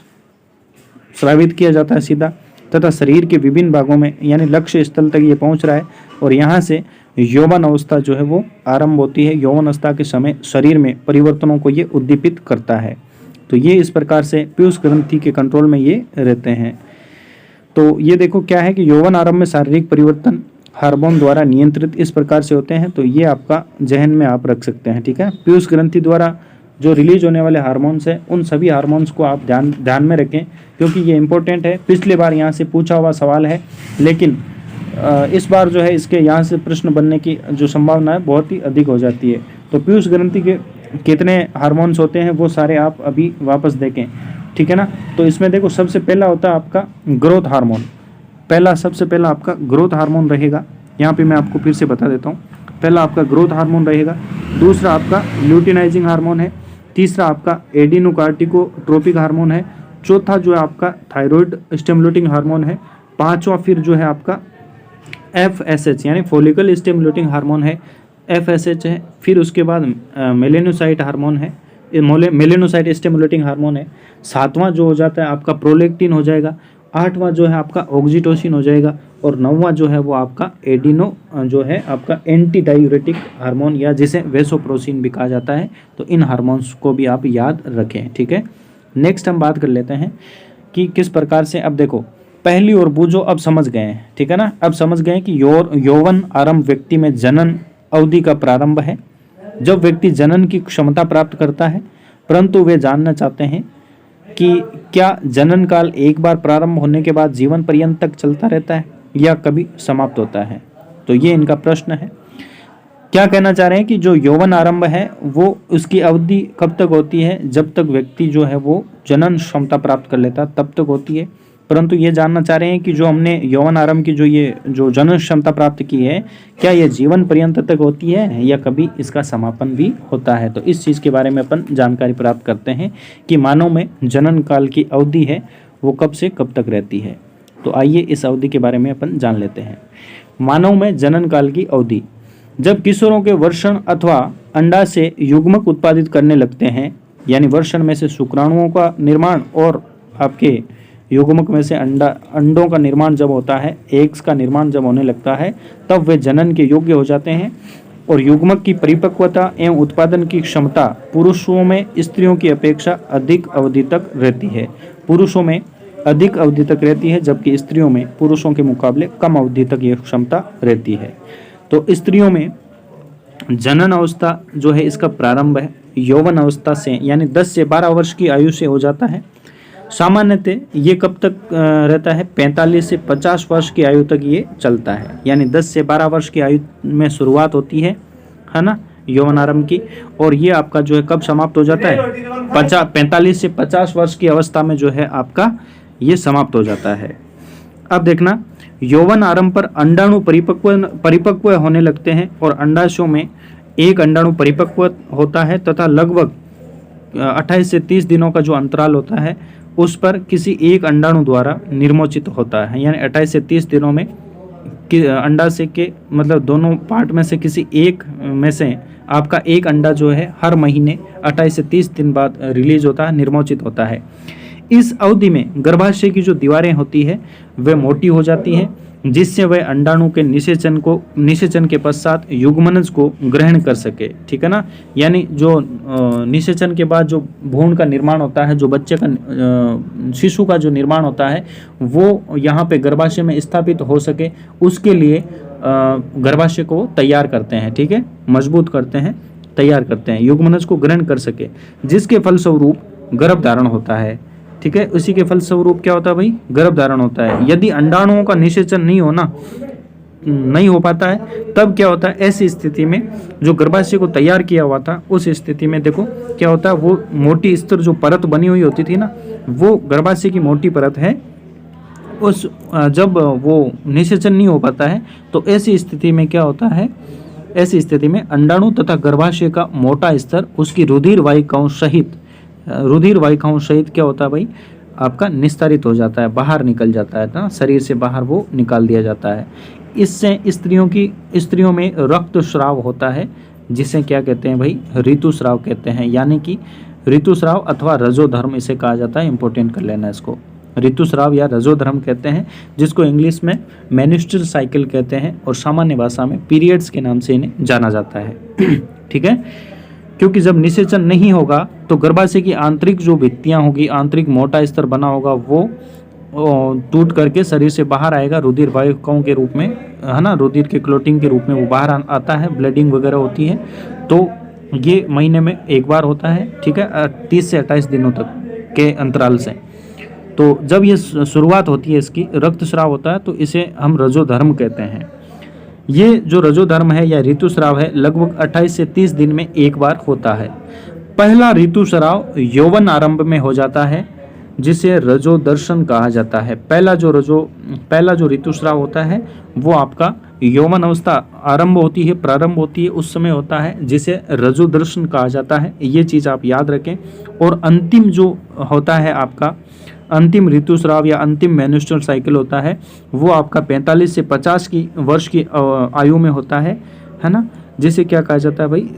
स्रावित किया जाता है सीधा, तथा शरीर के विभिन्न भागों में यानी लक्ष्य स्थल तक ये पहुंच रहा है और यहाँ से यौवन अवस्था जो है वो आरंभ होती है। यौवन अवस्था के समय शरीर में परिवर्तनों को ये उद्दीपित करता है। तो ये इस प्रकार से पीयूष ग्रंथि के कंट्रोल में ये रहते हैं। तो ये देखो क्या है कि यौवन आरंभ में शारीरिक परिवर्तन हार्मोन द्वारा नियंत्रित इस प्रकार से होते हैं। तो ये आपका जहन में आप रख सकते हैं, ठीक है। पीयूष ग्रंथि द्वारा जो रिलीज होने वाले हार्मोन्स हैं उन सभी हार्मोन्स को आप ध्यान में रखें, क्योंकि ये इंपॉर्टेंट है। पिछली बार यहाँ से पूछा हुआ सवाल है, लेकिन इस बार जो है इसके यहाँ से प्रश्न बनने की जो संभावना है बहुत ही अधिक हो जाती है। तो पीयूष ग्रंथि के कितने हार्मोन्स होते हैं वो सारे आप अभी वापस देखें, ठीक है ना। तो इसमें देखो सबसे पहला होता है आपका ग्रोथ हार्मोन। सबसे पहला आपका ग्रोथ हार्मोन रहेगा। यहाँ पे मैं आपको फिर से बता देता हूँ। पहला आपका ग्रोथ हार्मोन रहेगा, दूसरा आपका ल्यूटिनाइजिंग हार्मोन है, तीसरा आपका एडिनोकार्टिकोट्रोपिक हार्मोन है, चौथा जो है आपका थायराइड स्टिमुलेटिंग हार्मोन है, पांचवा फिर जो है आपका FSH यानी फॉलिकल स्टिमुलेटिंग हार्मोन है, FSH है। फिर उसके बाद मेलेनोसाइट हार्मोन है, मेलेनोसाइट स्टिमुलेटिंग हार्मोन है। सातवां जो हो जाता है आपका प्रोलेक्टिन हो जाएगा, आठवां जो है आपका ऑक्सीटोसिन हो जाएगा, और नौवां जो है वो आपका एडिनो जो है आपका एंटी डायूरेटिक हार्मोन या जिसे वेसोप्रोसिन भी कहा जाता है। तो इन हार्मोन्स को भी आप याद रखें, ठीक है। नेक्स्ट हम बात कर लेते हैं कि किस प्रकार से, अब देखो पहली और बूझो अब समझ गए हैं, ठीक है ना। अब समझ गए कि यौवन आरंभ व्यक्ति में जनन अवधि का प्रारंभ है, जब व्यक्ति जनन की क्षमता प्राप्त करता है, परंतु वे जानना चाहते हैं कि क्या जनन काल एक बार प्रारंभ होने के बाद जीवन पर्यंत तक चलता रहता है या कभी समाप्त होता है। तो ये इनका प्रश्न है। क्या कहना चाह रहे हैं कि जो यौवन आरंभ है वो उसकी अवधि कब तक होती है, जब तक व्यक्ति जो है वो जनन क्षमता प्राप्त कर लेता तब तक होती है। परंतु ये जानना चाह रहे हैं कि जो हमने यौवन आरंभ की जो जनन क्षमता प्राप्त की है, क्या यह जीवन पर्यंत तक होती है या कभी इसका समापन भी होता है। तो इस चीज़ के बारे में अपन जानकारी प्राप्त करते हैं कि मानव में जनन काल की अवधि है वो कब से कब तक रहती है। तो आइए इस अवधि के बारे में अपन जान लेते हैं। मानव में जनन काल की अवधि, जब किशोरों के वृषण अथवा अंडा से युग्मक उत्पादित करने लगते हैं, यानी वृषण में से शुक्राणुओं का निर्माण और आपके युग्मक में से अंडों का निर्माण जब होता है, एग्स का निर्माण जब होने लगता है, तब वे जनन के योग्य हो जाते हैं। और युग्मक की परिपक्वता एवं उत्पादन की क्षमता पुरुषों में स्त्रियों की अपेक्षा अधिक अवधि तक रहती है। पुरुषों में अधिक अवधि तक रहती है, जबकि स्त्रियों में पुरुषों के मुकाबले कम अवधि तक यह क्षमता रहती है। तो स्त्रियों में जनन अवस्था जो है इसका प्रारंभ है यौवन अवस्था से, यानी 10 से 12 वर्ष की आयु से हो जाता है। सामान्यतः ये कब तक रहता है, 45 से 50 वर्ष की आयु तक ये चलता है। यानी 10 से 12 वर्ष की आयु में शुरुआत होती है ना, यौवन आरंभ की, और ये आपका जो है कब समाप्त हो जाता है, 45 से 50 वर्ष की अवस्था में जो है आपका ये समाप्त हो जाता है। अब देखना, यौवन आरंभ पर अंडाणु परिपक्व होने लगते हैं और अंडाशयों में एक अंडाणु परिपक्व होता है तथा लगभग 28 से 30 दिनों का जो अंतराल होता है उस पर किसी एक अंडाणु द्वारा निर्मोचित होता है। यानी 28 से 30 दिनों में अंडाशय के मतलब दोनों पार्ट में से किसी एक में से आपका एक अंडा जो है हर महीने 28 से 30 दिन बाद रिलीज होता है, निर्मोचित होता है। इस अवधि में गर्भाशय की जो दीवारें होती है वे मोटी हो जाती हैं, जिससे वह अंडाणु के निषेचन के पश्चात युग्मनज को ग्रहण कर सके, ठीक है ना। यानी जो निषेचन के बाद जो भ्रूण का निर्माण होता है, जो बच्चे का शिशु का जो निर्माण होता है वो यहाँ पे गर्भाशय में स्थापित हो सके, उसके लिए गर्भाशय को तैयार करते हैं, ठीक है, मजबूत करते हैं, तैयार करते हैं, युग्मनज को ग्रहण कर सके, जिसके फलस्वरूप गर्भधारण होता है, ठीक है। उसी के फलस्वरूप क्या होता है भाई, गर्भधारण होता है। यदि अंडाणुओं का निषेचन नहीं हो पाता है तब क्या होता है, ऐसी स्थिति में जो गर्भाशय को तैयार किया हुआ था उस स्थिति में देखो क्या होता है, वो मोटी स्तर जो परत बनी हुई होती थी ना, वो गर्भाशय की मोटी परत है, उस जब वो निषेचन नहीं हो पाता है तो ऐसी स्थिति में क्या होता है, ऐसी स्थिति में अंडाणु तथा गर्भाशय का मोटा स्तर उसकी रुधिर वाहिकाओं सहित क्या होता है भाई, आपका निस्तारित हो जाता है, बाहर निकल जाता है ना, शरीर से बाहर वो निकाल दिया जाता है। इससे स्त्रियों में रक्तस्राव होता है, जिसे क्या कहते हैं भाई, ऋतुस्राव कहते हैं। यानी कि ऋतुस्राव अथवा रजोधर्म इसे कहा जाता है, इंपॉर्टेंट कर लेना इसको। ऋतुस्राव या रजोधर्म कहते हैं, जिसको इंग्लिश में मेन्स्ट्रुअल साइकिल कहते हैं और सामान्य भाषा में पीरियड्स के नाम से इन्हें जाना जाता है। ठीक है, क्योंकि जब निषेचन नहीं होगा तो गर्भाशय की आंतरिक जो भित्तियां होगी, आंतरिक मोटा स्तर बना होगा, वो टूट करके शरीर से बाहर आएगा रुधिर वाहिकाओं के रूप में, है ना, रुधिर के क्लोटिंग के रूप में वो बाहर आता है, ब्लीडिंग वगैरह होती है। तो ये महीने में एक बार होता है। ठीक है, 30 से 28 दिनों तक के अंतराल से। तो जब ये शुरुआत होती है इसकी, रक्तस्राव होता है, तो इसे हम रजोधर्म कहते हैं। ये जो रजोधर्म है या ऋतुस्राव है, लगभग 28 से 30 दिन में एक बार होता है। पहला ऋतुस्राव यौवन आरंभ में हो जाता है, जिसे रजोदर्शन कहा जाता है। पहला जो ऋतुस्राव होता है वो आपका यौवन अवस्था आरंभ होती है, प्रारंभ होती है, उस समय होता है, जिसे रजोदर्शन कहा जाता है। ये चीज़ आप याद रखें। और अंतिम जो होता है आपका अंतिम ऋतुस्राव या अंतिम मेन्स्ट्रुअल साइकिल होता है, वो आपका 45 से 50 की वर्ष की आयु में होता है ना, जिसे क्या कहा जाता है भाई,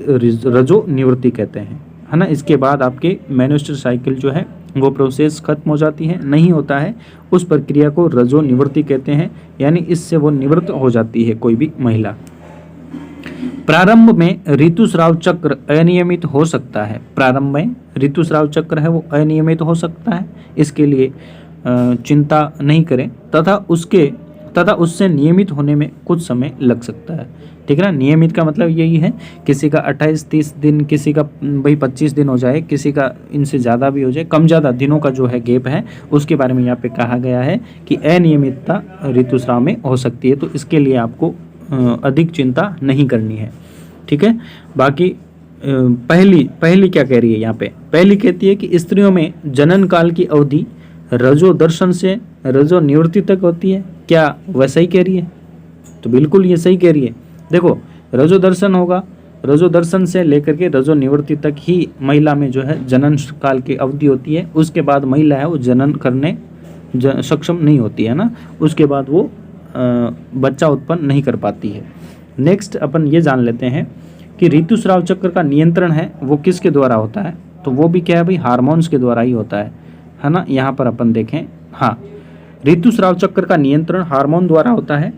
रजो निवृत्ति कहते हैं, है ना। इसके बाद आपके मेन्स्ट्रुअल साइकिल जो है वो प्रोसेस खत्म हो जाती है, नहीं होता है, उस प्रक्रिया को रजो निवृत्ति कहते हैं, यानी इससे वो निवृत्त हो जाती है कोई भी महिला। प्रारंभ में ऋतुस्राव चक्र अनियमित हो सकता है। प्रारंभ में ऋतुस्राव चक्र है वो अनियमित हो सकता है, इसके लिए चिंता नहीं करें, तथा उससे नियमित होने में कुछ समय लग सकता है। ठीक है ना, नियमित का मतलब यही है, किसी का 28-30 दिन, किसी का भाई 25 दिन हो जाए, किसी का इनसे ज़्यादा भी हो जाए, कम ज़्यादा दिनों का जो है गैप है, उसके बारे में यहाँ पे कहा गया है कि अनियमितता ऋतुस्राव में हो सकती है। तो इसके लिए आपको अधिक चिंता नहीं करनी है। ठीक है, बाकी पहली क्या कह रही है यहाँ पे, पहली कहती है कि स्त्रियों में जनन काल की अवधि रजो दर्शन से रजो निवृत्ति तक होती है। क्या वह सही कह रही है? तो बिल्कुल ये सही कह रही है। देखो, रजो दर्शन होगा, रजो दर्शन से लेकर के रजो निवृत्ति तक ही महिला में जो है जनन काल की अवधि होती है। उसके बाद महिला है वो जनन करने सक्षम नहीं होती है ना, उसके बाद वो बच्चा उत्पन्न नहीं कर पाती है। नेक्स्ट अपन ये जान लेते हैं कि ऋतुस्राव चक्र का नियंत्रण है वो किसके द्वारा होता है, तो वो भी क्या है भाई, हार्मोन्स के द्वारा ही होता है ना। यहाँ पर अपन देखें, हाँ, ऋतुस्राव चक्र का नियंत्रण हार्मोन द्वारा होता है।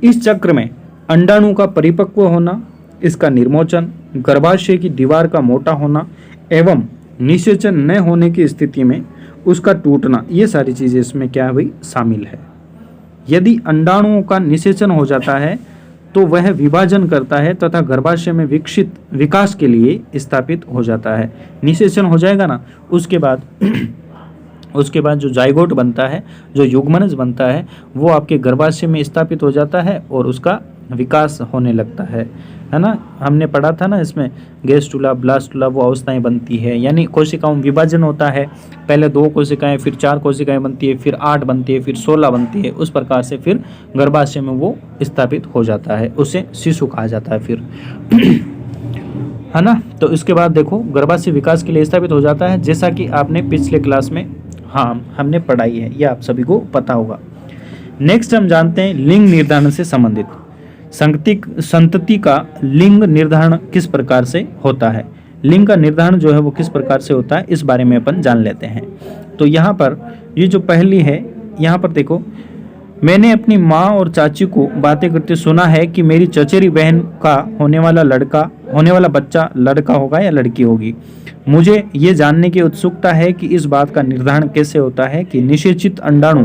इस चक्र में अंडाणु का परिपक्व होना, इसका निर्मोचन, गर्भाशय की दीवार का मोटा होना एवं निषेचन न होने की स्थिति में उसका टूटना, ये सारी चीज़ें इसमें क्या है भाई, शामिल है। यदि अंडाणुओं का निषेचन हो जाता है तो वह विभाजन करता है तथा गर्भाशय में विकास के लिए स्थापित हो जाता है। निषेचन हो जाएगा ना, उसके बाद जो जाइगोट बनता है, जो युग्मनज बनता है, वो आपके गर्भाशय में स्थापित हो जाता है और उसका विकास होने लगता है ना। हमने पढ़ा था ना इसमें, गैस्ट्रुला, ब्लास्टुला, वो अवस्थाएं बनती है, यानी कोशिकाओं में विभाजन होता है। पहले 2 कोशिकाएं, फिर 4 कोशिकाएं बनती है, फिर 8 बनती है, फिर 16 बनती है। उस प्रकार से फिर गर्भाशय में वो स्थापित हो जाता है, उसे शिशु कहा जाता है फिर, है ना। तो इसके बाद देखो, गर्भाशय विकास के लिए स्थापित हो जाता है, जैसा कि आपने पिछले क्लास में हमने पढ़ाई है, ये आप सभी को पता होगा। नेक्स्ट हम जानते हैं लिंग निर्धारण से संबंधित। संतति का लिंग निर्धारण किस प्रकार से होता है, लिंग का निर्धारण जो है वो किस प्रकार से होता है, इस बारे में अपन जान लेते हैं। तो यहाँ पर ये जो पहली है, यहाँ पर देखो, मैंने अपनी माँ और चाची को बातें करते सुना है कि मेरी चचेरी बहन का होने वाला बच्चा लड़का होगा या लड़की होगी। मुझे ये जानने की उत्सुकता है कि इस बात का निर्धारण कैसे होता है कि निषेचित अंडाणु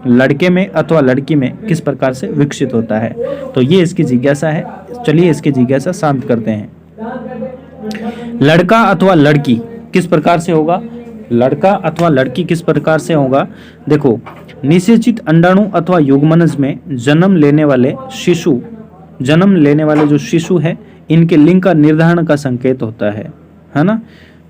लड़के में अथवा लड़की में किस प्रकार से विकसित होता है। तो ये इसकी जिज्ञासा है, चलिए इसकी जिज्ञासा शांत करते हैं। लड़का अथवा लड़की किस प्रकार से होगा, लड़का अथवा लड़की किस प्रकार से होगा। देखो, निषेचित अंडाणु अथवा युग्मनज में जन्म लेने वाले जो शिशु है, इनके लिंग का निर्धारण का संकेत होता है ना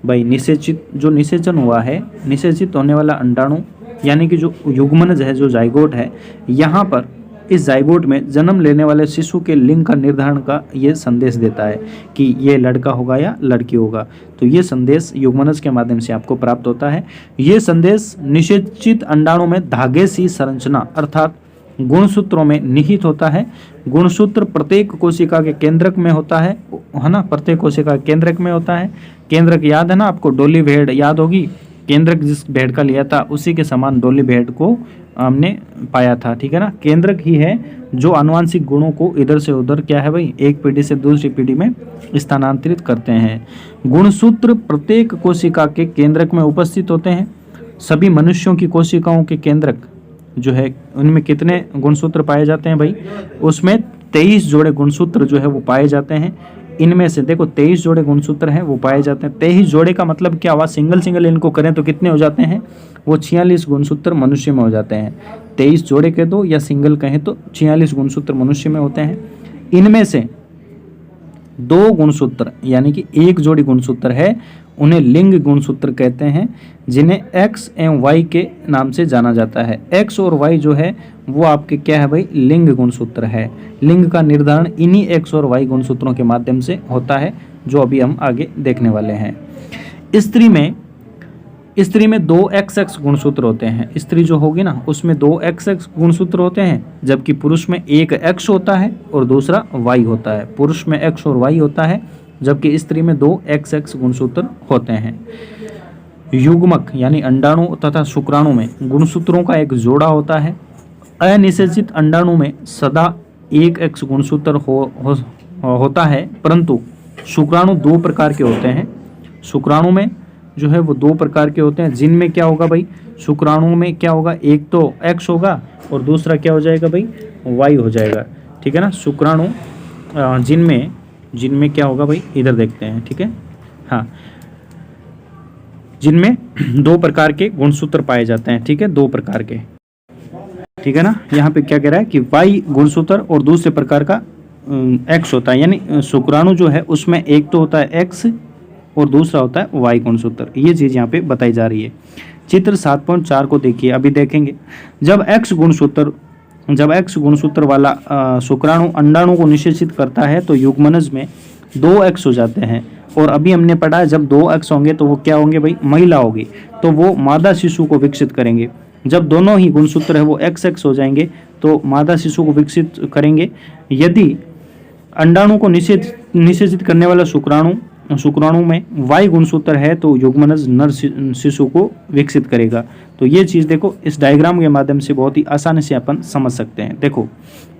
भाई। निषेचन हुआ है, निषेचित होने वाला अंडाणु यानी कि जो युग्मनज है, जो जाइगोट है, यहाँ पर इस जाइगोट में जन्म लेने वाले शिशु के लिंग का निर्धारण का ये संदेश देता है कि ये लड़का होगा या लड़की होगा। तो ये संदेश युग्मनज के माध्यम से आपको प्राप्त होता है। ये संदेश निषेचित अंडाणु में धागे सी संरचना अर्थात गुणसूत्रों में निहित होता है। गुणसूत्र प्रत्येक कोशिका के केंद्रक में होता है ना, प्रत्येक कोशिका केंद्रक में होता है। केंद्रक याद है ना आपको, डोली भेड़ याद होगी, केंद्रक जिस भेड़ का लिया था उसी के समान डोली भेड़ को हमने पाया था, ठीक है ना। केंद्रक ही है जो आनुवांशिक गुणों को इधर से उधर क्या है भाई, एक पीढ़ी से दूसरी पीढ़ी में स्थानांतरित करते हैं। गुणसूत्र प्रत्येक कोशिका के केंद्रक में उपस्थित होते हैं। सभी मनुष्यों की कोशिकाओं के केंद्रक जो है उनमें कितने गुणसूत्र पाए जाते हैं भाई, उसमें 23 जोड़े गुणसूत्र जो है वो पाए जाते हैं। इनमें से देखो 23 जोड़े गुणसूत्र हैं वो पाए जाते हैं। 23 जोड़े का मतलब क्या हुआ, सिंगल सिंगल इनको करें तो कितने हो जाते हैं, वो 46 गुणसूत्र मनुष्य में हो जाते हैं। 23 जोड़े कह दो या सिंगल कहें तो 46 गुणसूत्र मनुष्य में होते हैं। इनमें से 2 गुणसूत्र यानी कि एक जोड़ी गुणसूत्र है, उन्हें लिंग गुणसूत्र कहते हैं, जिन्हें एक्स एवं वाई के नाम से जाना जाता है। एक्स और वाई जो है वो आपके क्या है भाई, लिंग गुणसूत्र है। लिंग का निर्धारण इन्हीं एक्स और वाई गुणसूत्रों के माध्यम से होता है, जो अभी हम आगे देखने वाले हैं। स्त्री में 2 XX गुणसूत्र होते हैं। स्त्री जो होगी ना उसमें 2 XX गुणसूत्र होते हैं, जबकि पुरुष में एक X होता है और दूसरा Y होता है। पुरुष में X और Y होता है, जबकि स्त्री में 2 XX गुणसूत्र होते हैं। युग्मक यानी अंडाणु तथा शुक्राणु में गुणसूत्रों का एक जोड़ा होता है। अनिषेचित अंडाणु में सदा एक X गुणसूत्र होता है, परंतु शुक्राणु 2 प्रकार के होते हैं। शुक्राणु में जो है वो 2 प्रकार के होते हैं, जिनमें क्या होगा भाई, शुक्राणु में क्या होगा, एक तो X होगा और दूसरा क्या हो जाएगा भाई, Y हो जाएगा, ठीक है ना। शुक्राणु जिनमें क्या होगा भाई, इधर देखते हैं, ठीक है, हाँ, जिनमें 2 प्रकार के गुणसूत्र पाए जाते हैं, ठीक है, 2 प्रकार के, ठीक है ना। यहाँ पे क्या कह रहा है कि Y गुणसूत्र और दूसरे प्रकार का X होता है, यानी शुक्राणु जो है उसमें एक तो होता है X और दूसरा होता है Y गुणसूत्र। ये चीज़ यहाँ पे बताई जा रही है। चित्र 7.4 को देखिए, अभी देखेंगे। जब X गुणसूत्र वाला शुक्राणु अंडाणु को निषेचित करता है तो युग्मनज में 2 X हो जाते हैं। और अभी हमने पढ़ा है जब 2 X होंगे तो वो क्या होंगे भाई, महिला होगी, तो वो मादा शिशु को विकसित करेंगे। जब दोनों ही गुणसूत्र है वो XX हो जाएंगे तो मादा शिशु को विकसित करेंगे। यदि अंडाणु को निषेचित करने वाला शुक्राणु में Y गुणसूत्र है तो युग्मनज नर शिशु को विकसित करेगा। तो ये चीज़ देखो इस डायग्राम के माध्यम से बहुत ही आसानी से अपन समझ सकते हैं। देखो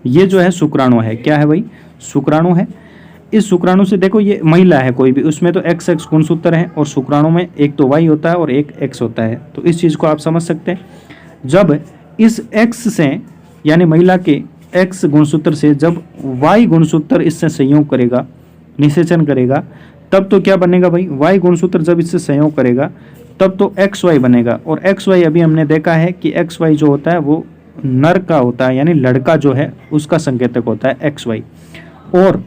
ये जो है शुक्राणु है, क्या है भाई, शुक्राणु है। इस शुक्राणु से देखो ये महिला है कोई भी, उसमें तो XX गुणसूत्र है और शुक्राणु में एक तो Y होता है और एक X होता है। तो इस चीज़ को आप समझ सकते हैं। जब इस X से यानी महिला के X गुणसूत्र से जब Y गुणसूत्र इससे संयोग करेगा, निषेचन करेगा, तब तो क्या बनेगा भाई, Y गुणसूत्र जब इससे संयोग करेगा तब तो XY बनेगा। और XY अभी हमने देखा है कि XY जो होता है वो नर का होता है, यानी लड़का जो है उसका संकेतक होता है XY। और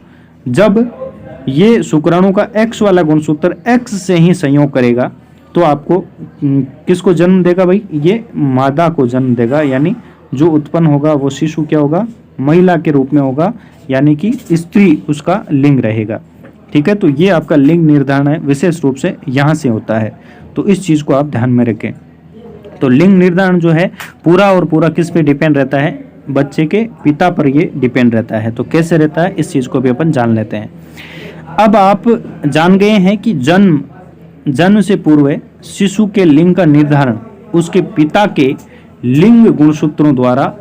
जब ये शुक्राणु का X वाला गुणसूत्र X से ही संयोग करेगा तो आपको किसको जन्म देगा भाई, ये मादा को जन्म देगा, यानी जो उत्पन्न होगा वो शिशु क्या होगा, महिला के रूप में होगा, यानी कि स्त्री उसका लिंग रहेगा, ठीक है। तो ये आपका लिंग निर्धारण है, विशेष रूप से यहाँ से होता है, तो इस चीज़ को आप ध्यान में रखें। तो लिंग निर्धारण जो है पूरा और पूरा किस पे डिपेंड रहता है, बच्चे के पिता पर ये डिपेंड रहता है। तो कैसे रहता है इस चीज़ को भी अपन जान लेते हैं। अब आप जान गए हैं कि जन्म से पूर्व शिशु के लिंग का निर्धारण उसके पिता के लिंग गुणसूत्रों द्वारा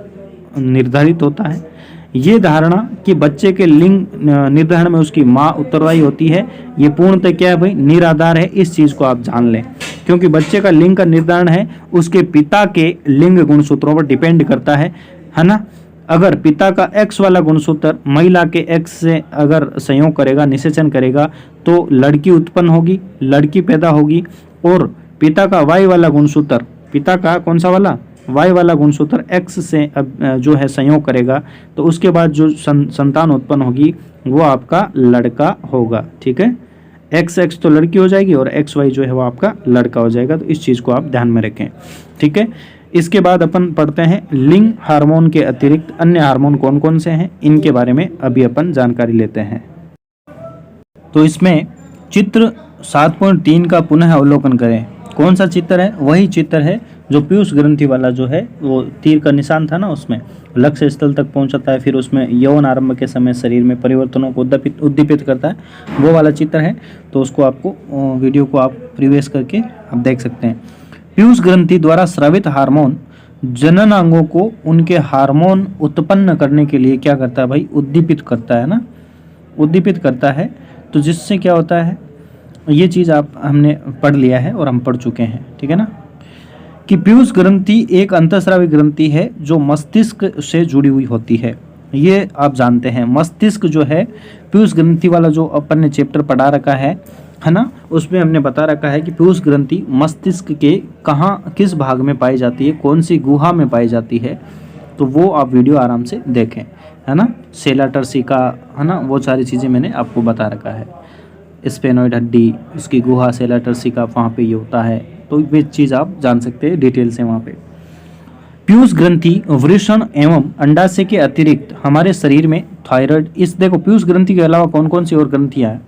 निर्धारित होता है। ये धारणा कि बच्चे के लिंग निर्धारण में उसकी माँ उत्तरदायी होती है, ये पूर्णतः क्या है भाई, निराधार है। इस चीज़ को आप जान लें, क्योंकि बच्चे का लिंग का निर्धारण है उसके पिता के लिंग गुणसूत्रों पर डिपेंड करता है ना। अगर पिता का X वाला गुणसूत्र महिला के X से अगर संयोग करेगा, निषेचन करेगा, तो लड़की उत्पन्न होगी, लड़की पैदा होगी। और पिता का Y वाला गुणसूत्र, पिता का कौन सा वाला, Y वाला गुणसूत्र X से जो है संयोग करेगा, तो उसके बाद जो संतान उत्पन्न होगी वो आपका लड़का होगा, ठीक है। XX तो लड़की हो जाएगी और XY जो है वो आपका लड़का हो जाएगा। तो इस चीज़ को आप ध्यान में रखें, ठीक है। इसके बाद अपन पढ़ते हैं लिंग हार्मोन के अतिरिक्त अन्य हार्मोन कौन कौन से हैं, इनके बारे में अभी अपन जानकारी लेते हैं। तो इसमें चित्र 7.3 का पुनः अवलोकन करें। कौन सा चित्र है, वही चित्र है जो पीयूष ग्रंथि वाला जो है वो तीर का निशान था ना, उसमें लक्ष्य स्थल तक पहुंचाता है, फिर उसमें यौन आरंभ के समय शरीर में परिवर्तनों को उद्दीपित करता है, वो वाला चित्र है। तो उसको आपको वीडियो को आप प्रीवियस करके आप देख सकते हैं। पीयूष ग्रंथि द्वारा स्रावित हार्मोन जननांगों को उनके हार्मोन उत्पन्न करने के लिए क्या करता है भाई, उद्दीपित करता है ना, उद्दीपित करता है। तो जिससे क्या होता है, ये चीज़ आप हमने पढ़ लिया है और हम पढ़ चुके हैं, ठीक है ना, कि पीयूष ग्रंथि एक अंतःस्रावी ग्रंथि है जो मस्तिष्क से जुड़ी हुई होती है। ये आप जानते हैं, मस्तिष्क जो है, पीयूष ग्रंथि वाला जो अपन ने चैप्टर पढ़ा रखा है ना, उसमें हमने बता रखा है कि पीयूष ग्रंथि मस्तिष्क के कहाँ किस भाग में पाई जाती है, कौन सी गुहा में पाई जाती है। तो वो आप वीडियो आराम से देखें, है ना, सेला टर्सिका, है ना, वो सारी चीज़ें मैंने आपको बता रखा है। स्पेनोइड हड्डी, उसकी गुहा सेला टर्सिका, वहाँ पे ये होता है। तो ये चीज़ आप जान सकते हैं डिटेल से वहाँ पे। पीयूष ग्रंथि वृषण एवं अंडाशय के अतिरिक्त हमारे शरीर में थायराइड, इस देखो पीयूष ग्रंथि के अलावा कौन कौन सी और ग्रंथियाँ हैं,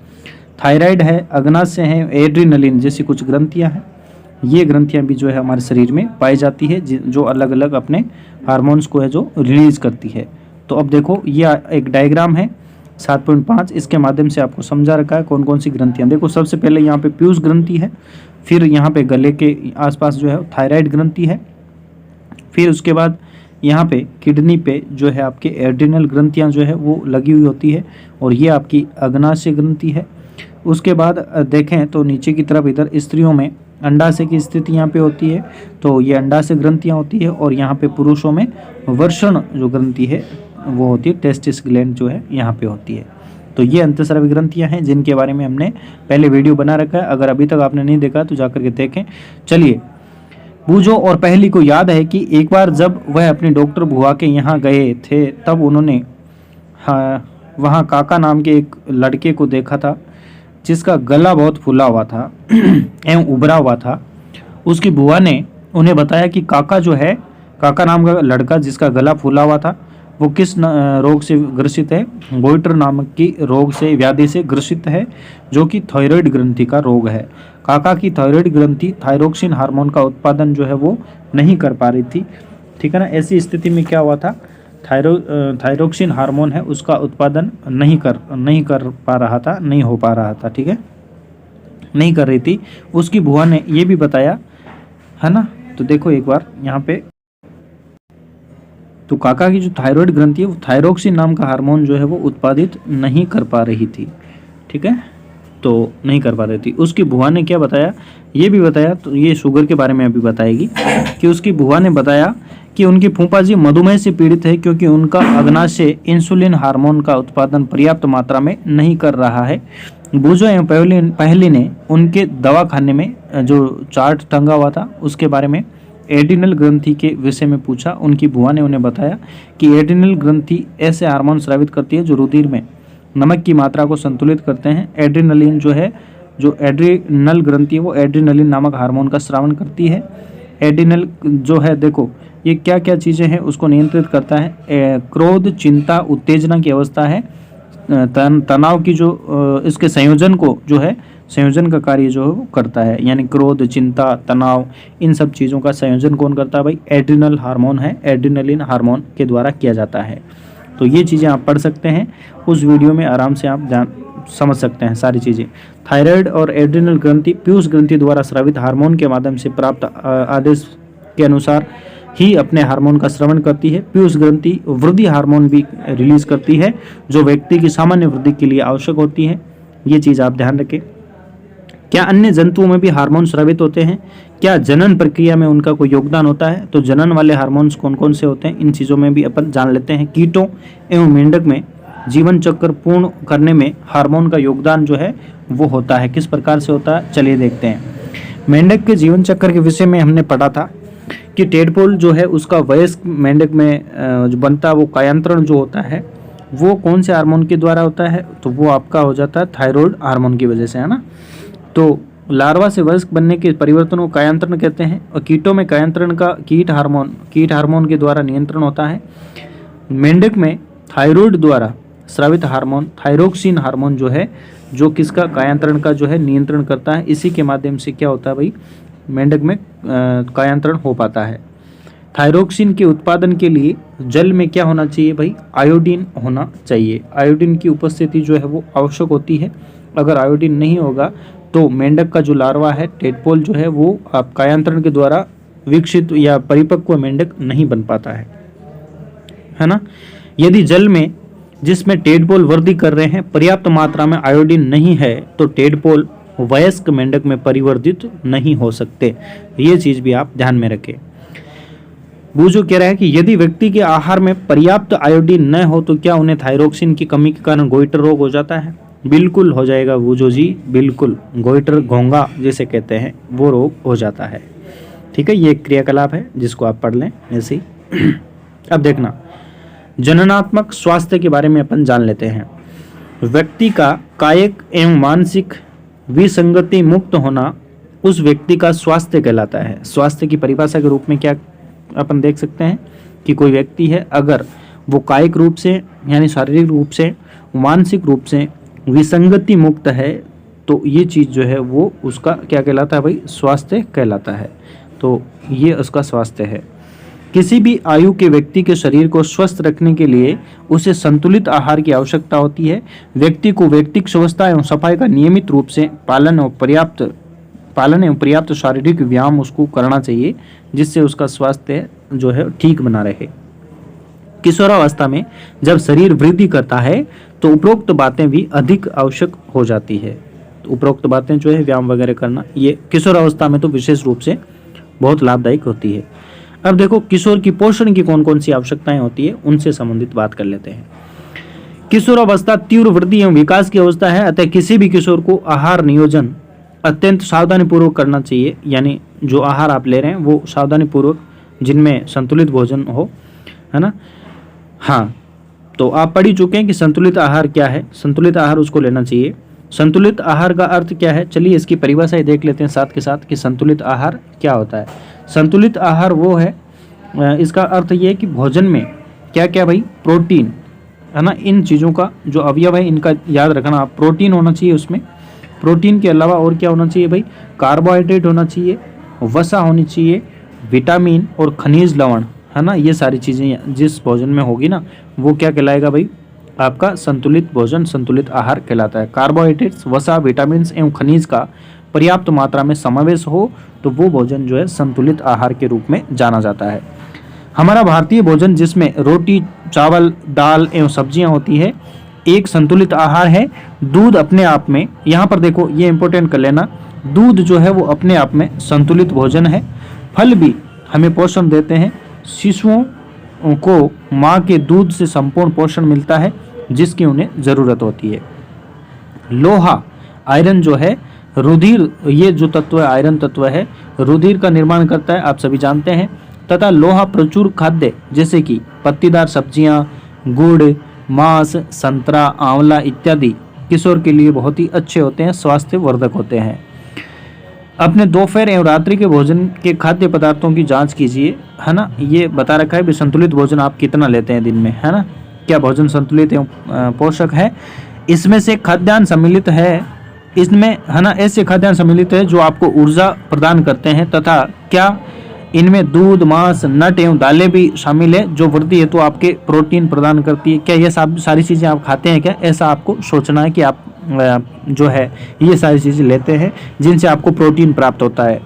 थायराइड है, अग्नाशय है, एड्रीनलिन जैसी कुछ ग्रंथियाँ हैं। ये ग्रंथियाँ भी जो है हमारे शरीर में पाई जाती है, जो अलग अलग अपने हार्मोन्स को है जो रिलीज करती है। तो अब देखो ये एक डायग्राम है 7.5, इसके माध्यम से आपको समझा रखा है कौन कौन सी ग्रंथियाँ। देखो सबसे पहले यहाँ पे पीयूष ग्रंथि है, फिर यहाँ पे गले के आसपास जो है थायराइड ग्रंथि है, फिर उसके बाद यहाँ पे किडनी पे जो है आपके एड्रिनल ग्रंथियाँ जो है वो लगी हुई होती है, और ये आपकी अग्नाशय ग्रंथि है। उसके बाद देखें तो नीचे की तरफ इधर स्त्रियों में अंडाशय की स्थिति यहाँ पे होती है, तो ये अंडाशय ग्रंथियाँ होती है, और यहाँ पे पुरुषों में वर्षण जो ग्रंथि है वो होती है, टेस्टिस ग्लैंड जो है यहाँ पे होती है। तो ये अंतःस्रावी ग्रंथियाँ हैं जिनके बारे में हमने पहले वीडियो बना रखा है, अगर अभी तक आपने नहीं देखा तो जाकर के देखें। चलिए, बूझो और पहली को याद है कि एक बार जब वह अपने डॉक्टर बुआ के यहाँ गए थे, तब उन्होंने वहाँ काका नाम के एक लड़के को देखा था जिसका गला बहुत फूला हुआ था एवं उभरा हुआ था। उसकी बुआ ने उन्हें बताया कि काका जो है, काका नाम का लड़का जिसका गला फूला हुआ था, वो किस रोग से ग्रसित है, गोइटर नामक की रोग से, व्याधि से ग्रसित है, जो कि थायराइड ग्रंथि का रोग है। काका की थायराइड ग्रंथि थायरोक्सिन हार्मोन का उत्पादन जो है वो नहीं कर पा रही थी, ठीक है ना। ऐसी स्थिति में क्या हुआ था, थायरोक्सिन हार्मोन है उसका उत्पादन नहीं कर पा रहा था, नहीं हो पा रहा था, ठीक है, नहीं कर रही थी। उसकी बुआ ने ये भी बताया, है ना। तो देखो एक बार यहाँ पे, तो काका की जो थायराइड ग्रंथि है वो थायरोक्सिन नाम का हार्मोन जो है वो उत्पादित नहीं कर पा रही थी, ठीक है, तो नहीं कर पा रही थी। उसकी बुआ ने क्या बताया, ये भी बताया, तो ये शुगर के बारे में अभी बताएगी, कि उसकी बुआ ने बताया कि उनकी फूफा जी मधुमेह से पीड़ित है, क्योंकि उनका अग्नाशय इंसुलिन हार्मोन का उत्पादन पर्याप्त मात्रा में नहीं कर रहा है। बूझो एवं पहली ने उनके दवाखाने में जो चार्ट टंगा हुआ था उसके बारे में एड्रिनल ग्रंथि के विषय में पूछा। उनकी बुआ ने उन्हें बताया कि एड्रिनल ग्रंथि ऐसे हार्मोन स्रावित करती है जो रुधिर में नमक की मात्रा को संतुलित करते हैं। एड्रिनलिन जो है, जो एड्रिनल ग्रंथि है वो एड्रिनलिन नामक हार्मोन का स्रावन करती है। एड्रिनल जो है, देखो ये क्या क्या चीज़ें हैं उसको नियंत्रित करता है। क्रोध, चिंता, उत्तेजना की अवस्था है, तनाव की जो इसके संयोजन को जो है, संयोजन का कार्य जो है वो करता है, यानी क्रोध, चिंता, तनाव, इन सब चीज़ों का संयोजन कौन करता है भाई, एड्रिनल हार्मोन है, एड्रिनलिन हार्मोन के द्वारा किया जाता है। तो ये चीज़ें आप पढ़ सकते हैं, उस वीडियो में आराम से आप समझ सकते हैं सारी चीज़ें। थायराइड और एड्रिनल ग्रंथि पीयूष ग्रंथि द्वारा स्रावित हार्मोन के माध्यम से प्राप्त आदेश के अनुसार ही अपने हार्मोन का स्रवण करती है। पीयूष ग्रंथि वृद्धि हार्मोन भी रिलीज करती है, जो व्यक्ति की सामान्य वृद्धि के लिए आवश्यक होती है। ये चीज़ आप ध्यान रखें। क्या अन्य जंतुओं में भी हार्मोन स्रावित होते हैं? क्या जनन प्रक्रिया में उनका कोई योगदान होता है? तो जनन वाले हार्मोन्स कौन कौन से होते हैं, इन चीज़ों में भी अपन जान लेते हैं। कीटों एवं मेंढक में जीवन चक्र पूर्ण करने में हार्मोन का योगदान जो है वो होता है। किस प्रकार से होता है, चलिए देखते हैं। मेंढक के जीवन चक्र के विषय में हमने पढ़ा था कि टेडपोल जो है उसका वयस्क मेंढक में जो बनता है वो कायांतरण जो होता है वो कौन से हार्मोन के द्वारा होता है, तो वो आपका हो जाता है थायराइड हार्मोन की वजह से, है ना। तो लार्वा से वयस्क बनने के परिवर्तन को कायांतरण कहते हैं। और कीटों में कायांतरण का कीट हार्मोन के द्वारा नियंत्रण होता है। मेंढक में थायराइड द्वारा स्रावित हार्मोन थायरोक्सिन हार्मोन जो है, जो किसका कायांतरण का जो है नियंत्रण करता है। इसी के माध्यम से क्या होता है भाई, मेंढक में कायांतरण हो पाता है। थायरोक्सिन के उत्पादन के लिए जल में क्या होना चाहिए भाई, आयोडीन होना चाहिए। आयोडीन की उपस्थिति जो है वो आवश्यक होती है। अगर आयोडीन नहीं होगा तो मेंढक का जो लार्वा है टेडपोल जो है वो आप कायांतरण के द्वारा विकसित या परिपक्व मेंढक नहीं बन पाता है ना। यदि जल में जिसमें टेडपोल वृद्धि कर रहे हैं पर्याप्त मात्रा में आयोडीन नहीं है तो टेडपोल वयस्क मेंढक में परिवर्तित नहीं हो सकते। ये चीज भी आप ध्यान में रखें। बूझो कह रहा है कि यदि व्यक्ति के आहार में पर्याप्त आयोडीन न हो तो क्या उन्हें थायरोक्सिन की कमी के कारण गोइटर रोग हो जाता है? बिल्कुल हो जाएगा बूझो जी, बिल्कुल। गोइटर, घोंगा जिसे कहते हैं, वो रोग हो जाता है। ठीक है, ये एक क्रियाकलाप है जिसको आप पढ़ लें ऐसे ही। अब देखना, जननात्मक स्वास्थ्य के बारे में अपन जान लेते हैं। व्यक्ति का कायिक एवं मानसिक विसंगति मुक्त होना उस व्यक्ति का स्वास्थ्य कहलाता है। स्वास्थ्य की परिभाषा के रूप में क्या अपन देख सकते हैं कि कोई व्यक्ति है, अगर वो कायिक रूप से यानी शारीरिक रूप से, मानसिक रूप से विसंगति मुक्त है तो ये चीज़ जो है वो उसका क्या कहलाता है भाई? स्वास्थ्य कहलाता है। तो ये उसका स्वास्थ्य है। किसी भी आयु के व्यक्ति के शरीर को स्वस्थ रखने के लिए उसे संतुलित आहार की आवश्यकता होती है। व्यक्ति को व्यक्तिगत स्वच्छता एवं सफाई का नियमित रूप से पालन एवं पर्याप्त शारीरिक व्यायाम उसको करना चाहिए, जिससे उसका स्वास्थ्य जो है ठीक बना रहे। किशोरावस्था में जब शरीर वृद्धि करता है तो उपरोक्त बातें भी अधिक आवश्यक हो जाती है। तो उपरोक्त बातें जो है व्यायाम वगैरह करना, ये किशोरावस्था में तो विशेष रूप से बहुत लाभदायक होती है। अब देखो, किशोर की पोषण की कौन कौन सी आवश्यकताएं होती है उनसे संबंधित बात कर लेते हैं। किशोरावस्था तीव्र वृद्धि एवं विकास की अवस्था है, अतः किसी भी किशोर को आहार नियोजन अत्यंत सावधानी पूर्वक करना चाहिए। यानी जो आहार आप ले रहे हैं वो सावधानी पूर्वक, जिनमें संतुलित भोजन हो, है ना। हाँ, तो आप पढ़ ही चुके हैं कि संतुलित आहार क्या है। संतुलित आहार उसको लेना चाहिए। संतुलित आहार का अर्थ क्या है, चलिए इसकी परिभाषा ही देख लेते हैं साथ के साथ कि संतुलित आहार क्या होता है। संतुलित आहार वो है, इसका अर्थ ये है कि भोजन में क्या क्या भाई? प्रोटीन, है ना। इन चीज़ों का जो अवयव है इनका याद रखना। प्रोटीन होना चाहिए उसमें। प्रोटीन के अलावा और क्या होना चाहिए भाई? कार्बोहाइड्रेट होना चाहिए, वसा होनी चाहिए, विटामिन और खनिज लवण, है ना। ये सारी चीज़ें जिस भोजन में होगी ना वो क्या कहलाएगा भाई? आपका संतुलित भोजन, संतुलित आहार कहलाता है। कार्बोहाइड्रेट्स, वसा, विटामिन एवं खनिज का पर्याप्त मात्रा में समावेश हो तो वो भोजन जो है संतुलित आहार के रूप में जाना जाता है। हमारा भारतीय भोजन जिसमें रोटी, चावल, दाल एवं सब्जियां होती है, एक संतुलित आहार है। दूध अपने आप में, यहाँ पर देखो ये इंपॉर्टेंट कर लेना, दूध जो है वो अपने आप में संतुलित भोजन है। फल भी हमें पोषण देते हैं। शिशुओं को माँ के दूध से संपूर्ण पोषण मिलता है जिसकी उन्हें ज़रूरत होती है। लोहा, आयरन जो है, रुधिर, ये जो तत्व है आयरन तत्व है, रुधिर का निर्माण करता है, आप सभी जानते हैं। तथा लोहा प्रचुर खाद्य जैसे कि पत्तीदार सब्जियां, गुड़, मांस, संतरा, आंवला इत्यादि किशोर के लिए बहुत ही अच्छे होते हैं, स्वास्थ्य वर्धक होते हैं। अपने दोपहर एवं रात्रि के भोजन के खाद्य पदार्थों की जांच कीजिए, है ना। ये बता रखा है भी संतुलित भोजन आप कितना लेते हैं दिन में, है ना। क्या भोजन संतुलित एवं पोषक है? इसमें से खाद्यान्न सम्मिलित है, इसमें, है ना, ऐसे खाद्यान्न सम्मिलित है जो आपको ऊर्जा प्रदान करते हैं। तथा क्या इनमें दूध, मांस, नट एवं दालें भी शामिल है जो वृद्धि हेतु आपके प्रोटीन प्रदान करती है। क्या ये सारी चीज़ें आप खाते हैं क्या? ऐसा आपको सोचना है कि आप जो है ये सारी चीज़ें लेते हैं जिनसे आपको प्रोटीन प्राप्त होता है।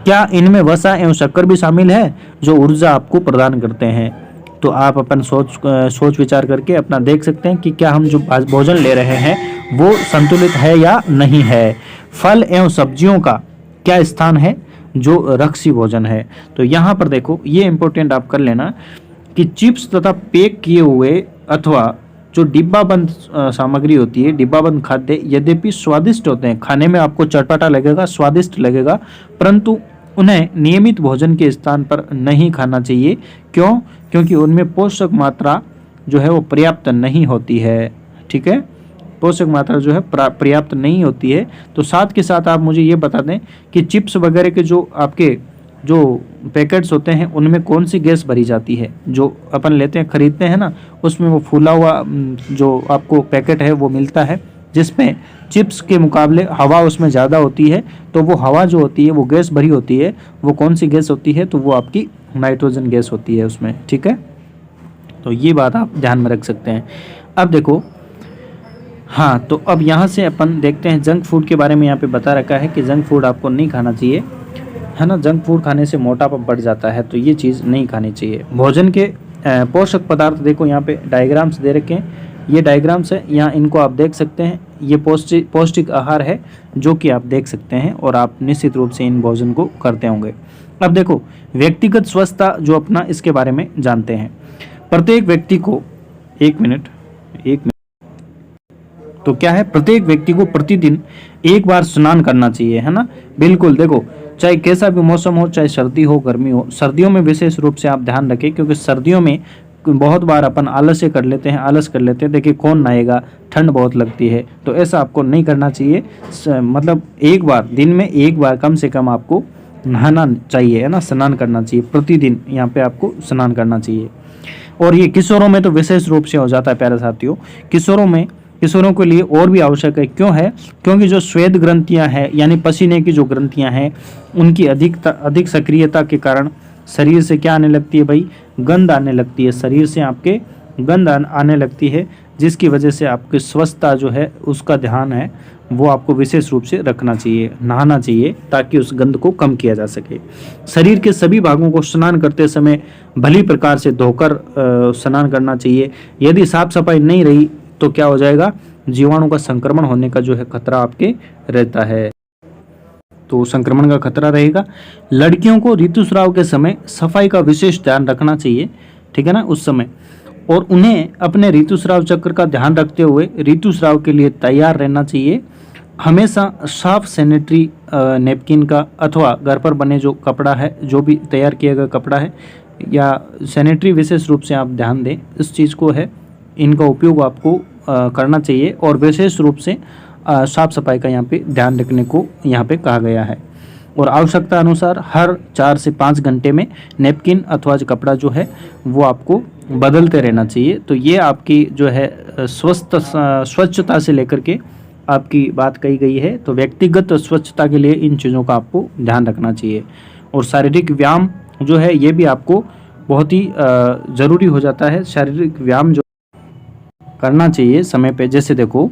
क्या इनमें वसा एवं शक्कर भी शामिल है जो ऊर्जा आपको प्रदान करते हैं? तो आप अपन सोच विचार करके अपना देख सकते हैं कि क्या हम जो भोजन ले रहे हैं वो संतुलित है या नहीं है। फल एवं सब्जियों का क्या स्थान है जो रक्षी भोजन है? तो यहाँ पर देखो ये इंपॉर्टेंट आप कर लेना कि चिप्स तथा पैक किए हुए अथवा जो डिब्बाबंद सामग्री होती है, डिब्बाबंद खाद्य यद्यपि स्वादिष्ट होते हैं, खाने में आपको चटपटा लगेगा, स्वादिष्ट लगेगा, परंतु उन्हें नियमित भोजन के स्थान पर नहीं खाना चाहिए। क्यों? क्योंकि उनमें पोषक मात्रा जो है वो पर्याप्त नहीं होती है। ठीक है, पोषक मात्रा जो है पर्याप्त नहीं होती है। तो साथ के साथ आप मुझे ये बता दें कि चिप्स वगैरह के जो आपके जो पैकेट्स होते हैं उनमें कौन सी गैस भरी जाती है? जो अपन लेते हैं, खरीदते हैं ना, उसमें वो फूला हुआ जो आपको पैकेट है वो मिलता है जिसमें चिप्स के मुकाबले हवा उसमें ज़्यादा होती है। तो वो हवा जो होती है वो गैस भरी होती है। वो कौन सी गैस होती है? तो वो आपकी नाइट्रोजन गैस होती है उसमें। ठीक है, तो ये बात आप ध्यान में रख सकते हैं। अब देखो, हाँ, तो अब यहाँ से अपन देखते हैं जंक फूड के बारे में। यहाँ पे बता रखा है कि जंक फूड आपको नहीं खाना चाहिए, है ना। जंक फूड खाने से मोटापा बढ़ जाता है, तो ये चीज़ नहीं खानी चाहिए। भोजन के पोषक पदार्थ देखो, यहाँ पे डायग्राम्स दे रखे हैं। ये डायग्राम्स है, यहाँ इनको आप देख सकते हैं। ये पौष्टिक आहार है जो कि आप देख सकते हैं और आप निश्चित रूप से इन भोजन को करते होंगे। अब देखो व्यक्तिगत स्वच्छता जो अपना, इसके बारे में जानते हैं। प्रत्येक व्यक्ति को एक मिनट तो क्या है, प्रत्येक व्यक्ति को प्रतिदिन एक बार स्नान करना चाहिए, है ना। बिल्कुल, देखो चाहे कैसा भी मौसम हो, चाहे सर्दी हो गर्मी हो। सर्दियों में विशेष रूप से आप ध्यान रखें, क्योंकि सर्दियों में बहुत बार अपन आलस कर लेते हैं। देखिए कौन नहाएगा, ठंड बहुत लगती है, तो ऐसा आपको नहीं करना चाहिए। मतलब एक बार, दिन में एक बार कम से कम आपको नहाना चाहिए, है ना, स्नान करना चाहिए प्रतिदिन। यहाँ पे आपको स्नान करना चाहिए। और ये किशोरों में तो विशेष रूप से हो जाता है प्यारे साथियों। किशोरों के लिए और भी आवश्यक है। क्यों है? क्योंकि जो श्वेत ग्रंथियां हैं, यानी पसीने की जो ग्रंथियां हैं, उनकी अधिक सक्रियता के कारण शरीर से क्या आने लगती है भाई, गंध आने लगती है। शरीर से आपके गंध आने लगती है, जिसकी वजह से आपकी स्वच्छता जो है, उसका ध्यान है वो आपको विशेष रूप से रखना चाहिए, नहाना चाहिए, ताकि उस गंध को कम किया जा सके। शरीर के सभी भागों को स्नान करते समय भली प्रकार से धोकर स्नान करना चाहिए। यदि साफ सफाई नहीं रही तो क्या हो जाएगा, जीवाणु का संक्रमण होने का जो है खतरा आपके रहता है, तो संक्रमण का खतरा रहेगा। लड़कियों को ऋतुस्राव के समय सफाई का विशेष ध्यान रखना चाहिए, ठीक है ना, उस समय। और उन्हें अपने ऋतुस्राव चक्र का ध्यान रखते हुए ऋतुस्राव के लिए तैयार रहना चाहिए। हमेशा साफ सैनिटरी नैपकिन का, अथवा घर पर बने जो कपड़ा है, जो भी तैयार किया गया कपड़ा है या सैनिटरी, विशेष रूप से आप ध्यान दें इस चीज़ को है, इनका उपयोग आपको करना चाहिए। और विशेष रूप से साफ सफाई का यहाँ पे ध्यान रखने को यहाँ पे कहा गया है। और आवश्यकता अनुसार हर 4 से 5 घंटे में नैपकिन अथवा जो कपड़ा जो है वो आपको बदलते रहना चाहिए। तो ये आपकी जो है स्वच्छता से लेकर के आपकी बात कही गई है। तो व्यक्तिगत स्वच्छता के लिए इन चीज़ों का आपको ध्यान रखना चाहिए। और शारीरिक व्यायाम जो है ये भी आपको बहुत ही ज़रूरी हो जाता है। शारीरिक व्यायाम जो करना चाहिए समय पे। जैसे देखो,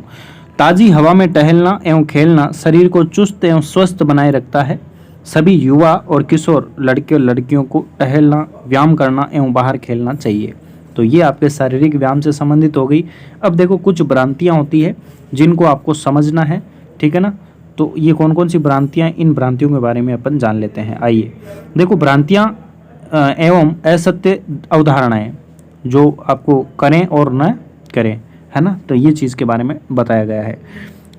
ताज़ी हवा में टहलना एवं खेलना शरीर को चुस्त एवं स्वस्थ बनाए रखता है। सभी युवा और किशोर लड़कियों को टहलना, व्यायाम करना एवं बाहर खेलना चाहिए। तो ये आपके शारीरिक व्यायाम से संबंधित हो गई। अब देखो कुछ भ्रांतियाँ होती है जिनको आपको समझना है, ठीक है ना। तो ये कौन कौन सी भ्रांतियाँ, इन भ्रांतियों के बारे में अपन जान लेते हैं। आइए देखो, भ्रांतियाँ एवं असत्य अवधारणाएं जो आपको करें और न करें, है ना। तो ये चीज़ के बारे में बताया गया है।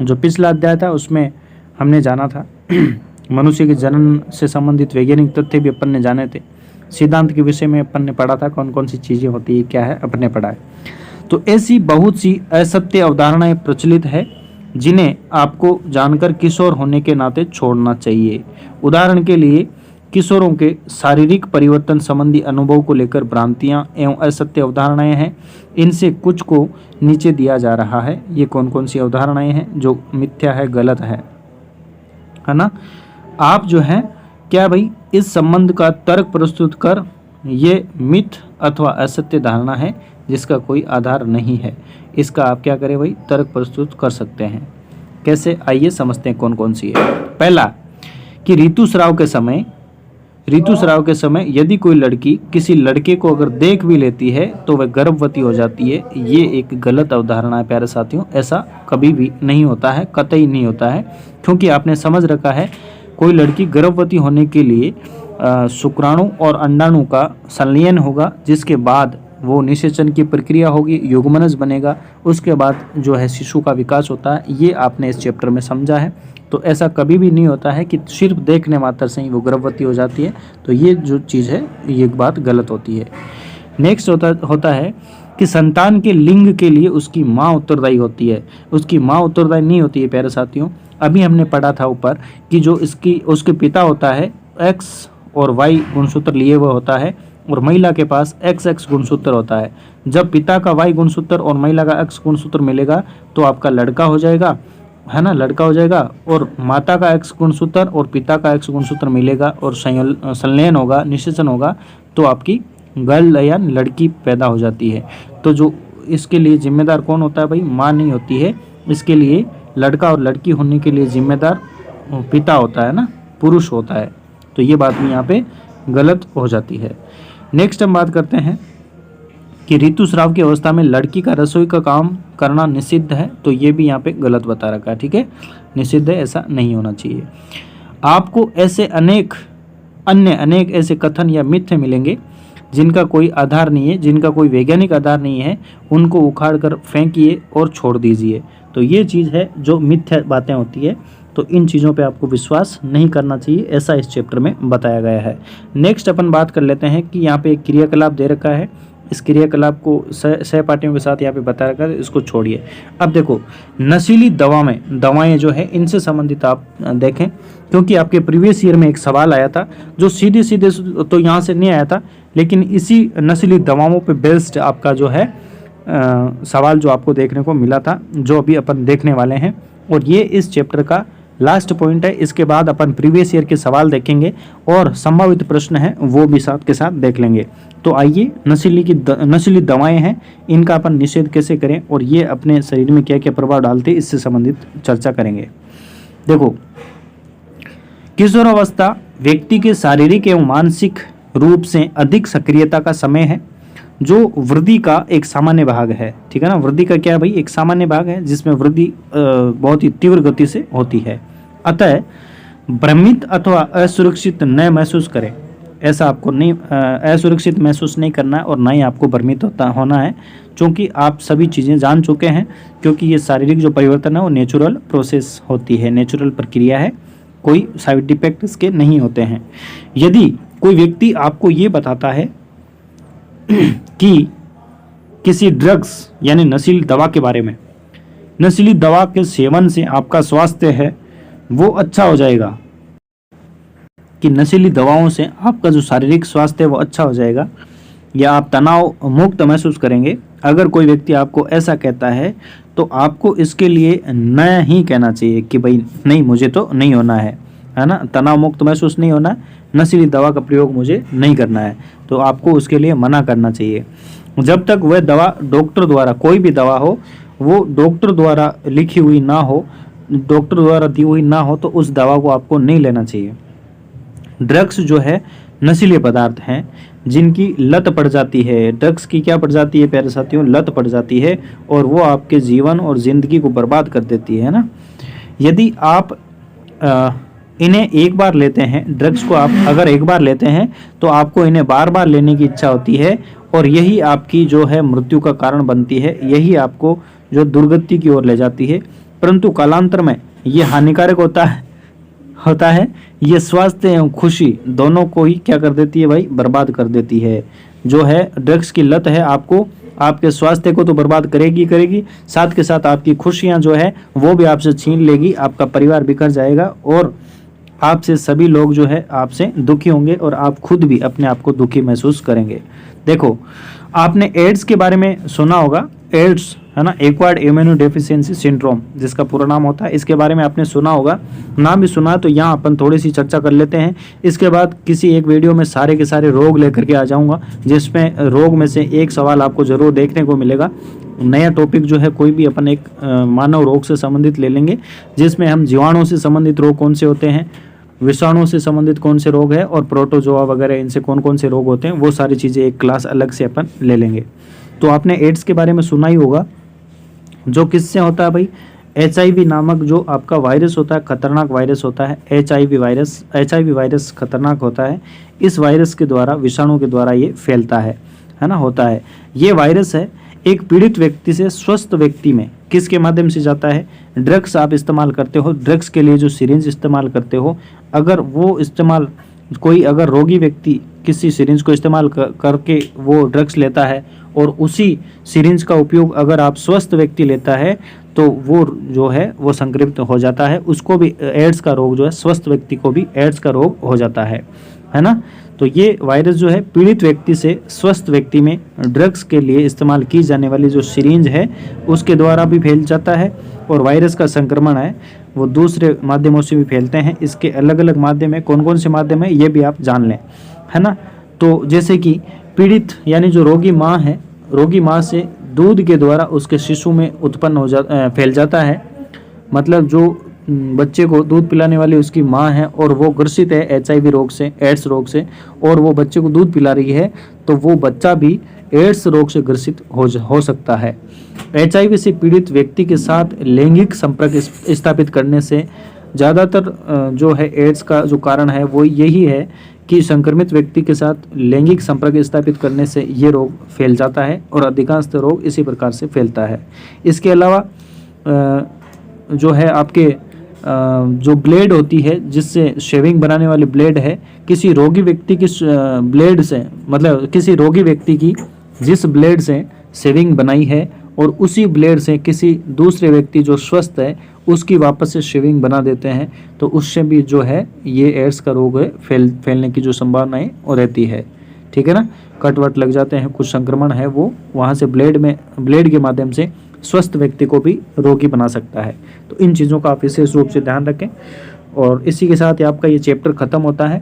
जो पिछला अध्याय था उसमें हमने जाना था मनुष्य के जन्म से संबंधित वैज्ञानिक तथ्य भी अपन ने जाने थे। सिद्धांत के विषय में अपन ने पढ़ा था, कौन कौन सी चीज़ें होती है, क्या है, अपन ने पढ़ा है। तो ऐसी बहुत सी असत्य अवधारणाएं प्रचलित है जिन्हें आपको जानकर किशोर होने के नाते छोड़ना चाहिए। उदाहरण के लिए किशोरों के शारीरिक परिवर्तन संबंधी अनुभव को लेकर भ्रांतियां एवं असत्य अवधारणाएं हैं। इनसे कुछ को नीचे दिया जा रहा है। ये कौन कौन सी अवधारणाएं हैं जो मिथ्या है, गलत है ना। आप जो है क्या भाई, इस संबंध का तर्क प्रस्तुत कर, ये मिथ अथवा असत्य धारणा है जिसका कोई आधार नहीं है, इसका आप क्या करें भाई, तर्क प्रस्तुत कर सकते हैं। कैसे, आइए समझते हैं कौन कौन सी है। पहला कि ऋतुस्राव के समय यदि कोई लड़की किसी लड़के को अगर देख भी लेती है तो वह गर्भवती हो जाती है। ये एक गलत अवधारणा है प्यारे साथियों। ऐसा कभी भी नहीं होता है, कतई नहीं होता है। क्योंकि आपने समझ रखा है, कोई लड़की गर्भवती होने के लिए शुक्राणु और अंडाणु का संलयन होगा, जिसके बाद वो निषेचन की प्रक्रिया होगी, युग्मनज बनेगा, उसके बाद जो है शिशु का विकास होता है। ये आपने इस चैप्टर में समझा है। तो ऐसा कभी भी नहीं होता है कि सिर्फ देखने मात्र से ही वो गर्भवती हो जाती है। तो ये जो चीज़ है, ये बात गलत होती है। नेक्स्ट होता है कि संतान के लिंग के लिए उसकी माँ उत्तरदायी होती है। उसकी माँ उत्तरदायी नहीं होती है प्यारे साथियों। अभी हमने पढ़ा था ऊपर कि जो उसके पिता होता है, एक्स और वाई गुणसूत्र लिए हुए होता है, और महिला के पास XX गुणसूत्र होता है। जब पिता का Y गुणसूत्र और महिला का X गुणसूत्र मिलेगा तो आपका लड़का हो जाएगा, है ना, लड़का हो जाएगा। और माता का X गुणसूत्र और पिता का X गुणसूत्र मिलेगा और संलयन होगा, निषेचन होगा, तो आपकी गर्ल या लड़की पैदा हो जाती है। तो जो इसके लिए जिम्मेदार कौन होता है भाई, माँ नहीं होती है, इसके लिए लड़का और लड़की होने के लिए जिम्मेदार पिता होता है ना, पुरुष होता है। तो ये बात भी यहाँ पे गलत हो जाती है। नेक्स्ट हम बात करते हैं कि ऋतुस्राव की अवस्था में लड़की का रसोई का काम करना निषिद्ध है। तो ये भी यहाँ पे गलत बता रखा है, ठीक है, निषिद्ध है, ऐसा नहीं होना चाहिए। आपको ऐसे अनेक ऐसे कथन या मिथ्य मिलेंगे जिनका कोई आधार नहीं है, जिनका कोई वैज्ञानिक आधार नहीं है, उनको उखाड़ कर फेंकिए और छोड़ दीजिए। तो ये चीज़ है जो मिथ्या बातें होती है, तो इन चीज़ों पे आपको विश्वास नहीं करना चाहिए, ऐसा इस चैप्टर में बताया गया है। नेक्स्ट अपन बात कर लेते हैं कि यहाँ पे एक क्रियाकलाप दे रखा है, इस क्रियाकलाप को सहपाठियों के साथ यहाँ पे बता रखा है, इसको छोड़िए। अब देखो, नशीली दवाएं जो है इनसे संबंधित आप देखें, क्योंकि आपके प्रीवियस ईयर में एक सवाल आया था जो सीधे तो यहाँ से नहीं आया था, लेकिन इसी नशीली दवाओं पे बेस्ड आपका जो है सवाल जो आपको देखने को मिला था, जो अभी अपन देखने वाले हैं। और ये इस चैप्टर का लास्ट पॉइंट है। इसके बाद अपन प्रीवियस ईयर के सवाल देखेंगे और संभावित प्रश्न है वो भी साथ के साथ देख लेंगे। तो आइए, नशीली दवाएं हैं, इनका अपन निषेध कैसे करें और ये अपने शरीर में क्या क्या प्रभाव डालते हैं, इससे संबंधित चर्चा करेंगे। देखो, किशोरावस्था व्यक्ति के शारीरिक एवं मानसिक रूप से अधिक सक्रियता का समय है, जो वृद्धि का एक सामान्य भाग है। ठीक है ना, वृद्धि का क्या है भाई, एक सामान्य भाग है जिसमें वृद्धि बहुत ही तीव्र गति से होती है। अतः भ्रमित अथवा असुरक्षित न महसूस करें, ऐसा आपको नहीं असुरक्षित महसूस नहीं करना है और ना ही आपको भ्रमित होना है, क्योंकि आप सभी चीज़ें जान चुके हैं। क्योंकि ये शारीरिक जो परिवर्तन है वो नेचुरल प्रोसेस होती है, नेचुरल प्रक्रिया है, कोई साइड इफेक्ट इसके नहीं होते हैं। यदि कोई व्यक्ति आपको ये बताता है कि किसी ड्रग्स यानी नशीली दवा के बारे में, नशीली दवा के सेवन से आपका स्वास्थ्य है वो अच्छा हो जाएगा, कि नशीली दवाओं से आपका जो शारीरिक स्वास्थ्य है वो अच्छा हो जाएगा या आप तनाव मुक्त महसूस करेंगे, अगर कोई व्यक्ति आपको ऐसा कहता है तो आपको इसके लिए न ही कहना चाहिए कि भाई नहीं, मुझे तो नहीं होना है ना, तनाव मुक्त महसूस नहीं होना, नशीली दवा का प्रयोग मुझे नहीं करना है, तो आपको उसके लिए मना करना चाहिए। जब तक वह दवा डॉक्टर द्वारा, कोई भी दवा हो वो डॉक्टर द्वारा लिखी हुई ना हो, डॉक्टर द्वारा दी हुई ना हो, तो उस दवा को आपको नहीं लेना चाहिए। ड्रग्स जो है नशीले पदार्थ हैं जिनकी लत पड़ जाती है। ड्रग्स की क्या पड़ जाती है प्यारे साथियों, लत पड़ जाती है, और वो आपके जीवन और ज़िंदगी को बर्बाद कर देती है ना। यदि आप इन्हें एक बार लेते हैं, ड्रग्स को आप अगर एक बार लेते हैं तो आपको इन्हें बार बार लेने की इच्छा होती है, और यही आपकी जो है मृत्यु का कारण बनती है, यही आपको जो दुर्गति की ओर ले जाती है। परंतु कालांतर में ये हानिकारक होता है, ये स्वास्थ्य एवं खुशी दोनों को ही क्या कर देती है भाई, बर्बाद कर देती है। जो है ड्रग्स की लत है, आपको आपके स्वास्थ्य को तो बर्बाद करेगी, साथ के साथ आपकी खुशियां जो है वो भी आपसे छीन लेगी, आपका परिवार बिखर जाएगा और आपसे सभी लोग जो है आपसे दुखी होंगे और आप खुद भी अपने आप को दुखी महसूस करेंगे। देखो, आपने एड्स के बारे में सुना होगा, एड्स है ना, एक्वायर्ड इम्यूनो डेफिशिएंसी सिंड्रोम जिसका पूरा नाम होता है, इसके बारे में आपने सुना होगा, नाम भी सुना, तो यहाँ अपन थोड़ी सी चर्चा कर लेते हैं। इसके बाद किसी एक वीडियो में सारे के सारे रोग लेकर के आ जाऊँगा, जिसमें रोग में से एक सवाल आपको जरूर देखने को मिलेगा। नया टॉपिक जो है कोई भी अपन एक मानव रोग से संबंधित ले लेंगे, जिसमें हम जीवाणुओं से संबंधित रोग कौन से होते हैं, विषाणुओं से संबंधित कौन से रोग है और प्रोटोजोआ वगैरह इनसे कौन कौन से रोग होते हैं, वो सारी चीज़ें एक क्लास अलग से अपन ले लेंगे। तो आपने एड्स के बारे में सुना ही होगा, जो किससे होता है भाई, HIV नामक जो आपका वायरस होता है, खतरनाक वायरस होता है, HIV वायरस खतरनाक होता है। इस वायरस के द्वारा, विषाणु के द्वारा ये फैलता है ना, होता है। ये वायरस है एक पीड़ित व्यक्ति से स्वस्थ व्यक्ति में किसके माध्यम से जाता है, ड्रग्स आप इस्तेमाल करते हो, ड्रग्स के लिए जो सिरिंज इस्तेमाल करते हो, अगर वो इस्तेमाल कोई अगर रोगी व्यक्ति किसी सिरिंज को इस्तेमाल करके वो ड्रग्स लेता है और उसी सिरिंज का उपयोग अगर आप स्वस्थ व्यक्ति लेता है तो वो जो है वो संक्रमित हो जाता है, उसको भी एड्स का रोग जो है, स्वस्थ व्यक्ति को भी एड्स का रोग हो जाता है ना। तो ये वायरस जो है पीड़ित व्यक्ति से स्वस्थ व्यक्ति में ड्रग्स के लिए इस्तेमाल की जाने वाली जो सिरिंज है उसके द्वारा भी फैल जाता है, और वायरस का संक्रमण है वो दूसरे माध्यमों से भी फैलते हैं। इसके अलग अलग माध्यम है, कौन कौन से माध्यम है ये भी आप जान लें, है ना। तो जैसे कि पीड़ित यानी जो रोगी माँ है, रोगी माँ से दूध के द्वारा उसके शिशु में उत्पन्न फैल जाता है। मतलब जो बच्चे को दूध पिलाने वाली उसकी माँ है और वो ग्रसित है HIV रोग से, एड्स रोग से, और वो बच्चे को दूध पिला रही है, तो वो बच्चा भी एड्स रोग से ग्रसित हो सकता है। HIV से पीड़ित व्यक्ति के साथ लैंगिक संपर्क स्थापित करने से ज़्यादातर जो है एड्स का जो कारण है वो यही है कि संक्रमित व्यक्ति के साथ लैंगिक संपर्क स्थापित करने से ये रोग फैल जाता है और अधिकांश रोग इसी प्रकार से फैलता है। इसके अलावा जो है आपके जो ब्लेड होती है, जिससे शेविंग बनाने वाली ब्लेड है, किसी रोगी व्यक्ति की ब्लेड से, मतलब किसी रोगी व्यक्ति की जिस ब्लेड से शेविंग बनाई है और उसी ब्लेड से किसी दूसरे व्यक्ति जो स्वस्थ है उसकी वापस से शेविंग बना देते हैं, तो उससे भी जो है ये एड्स का रोग है फैलने की जो संभावना है वो रहती है। ठीक है ना, कट वट लग जाते हैं, कुछ संक्रमण है वो वहाँ से ब्लेड के माध्यम से स्वस्थ व्यक्ति को भी रोगी बना सकता है। तो इन चीज़ों का आप विशेष रूप से ध्यान रखें। और इसी के साथ ही आपका ये चैप्टर खत्म होता है।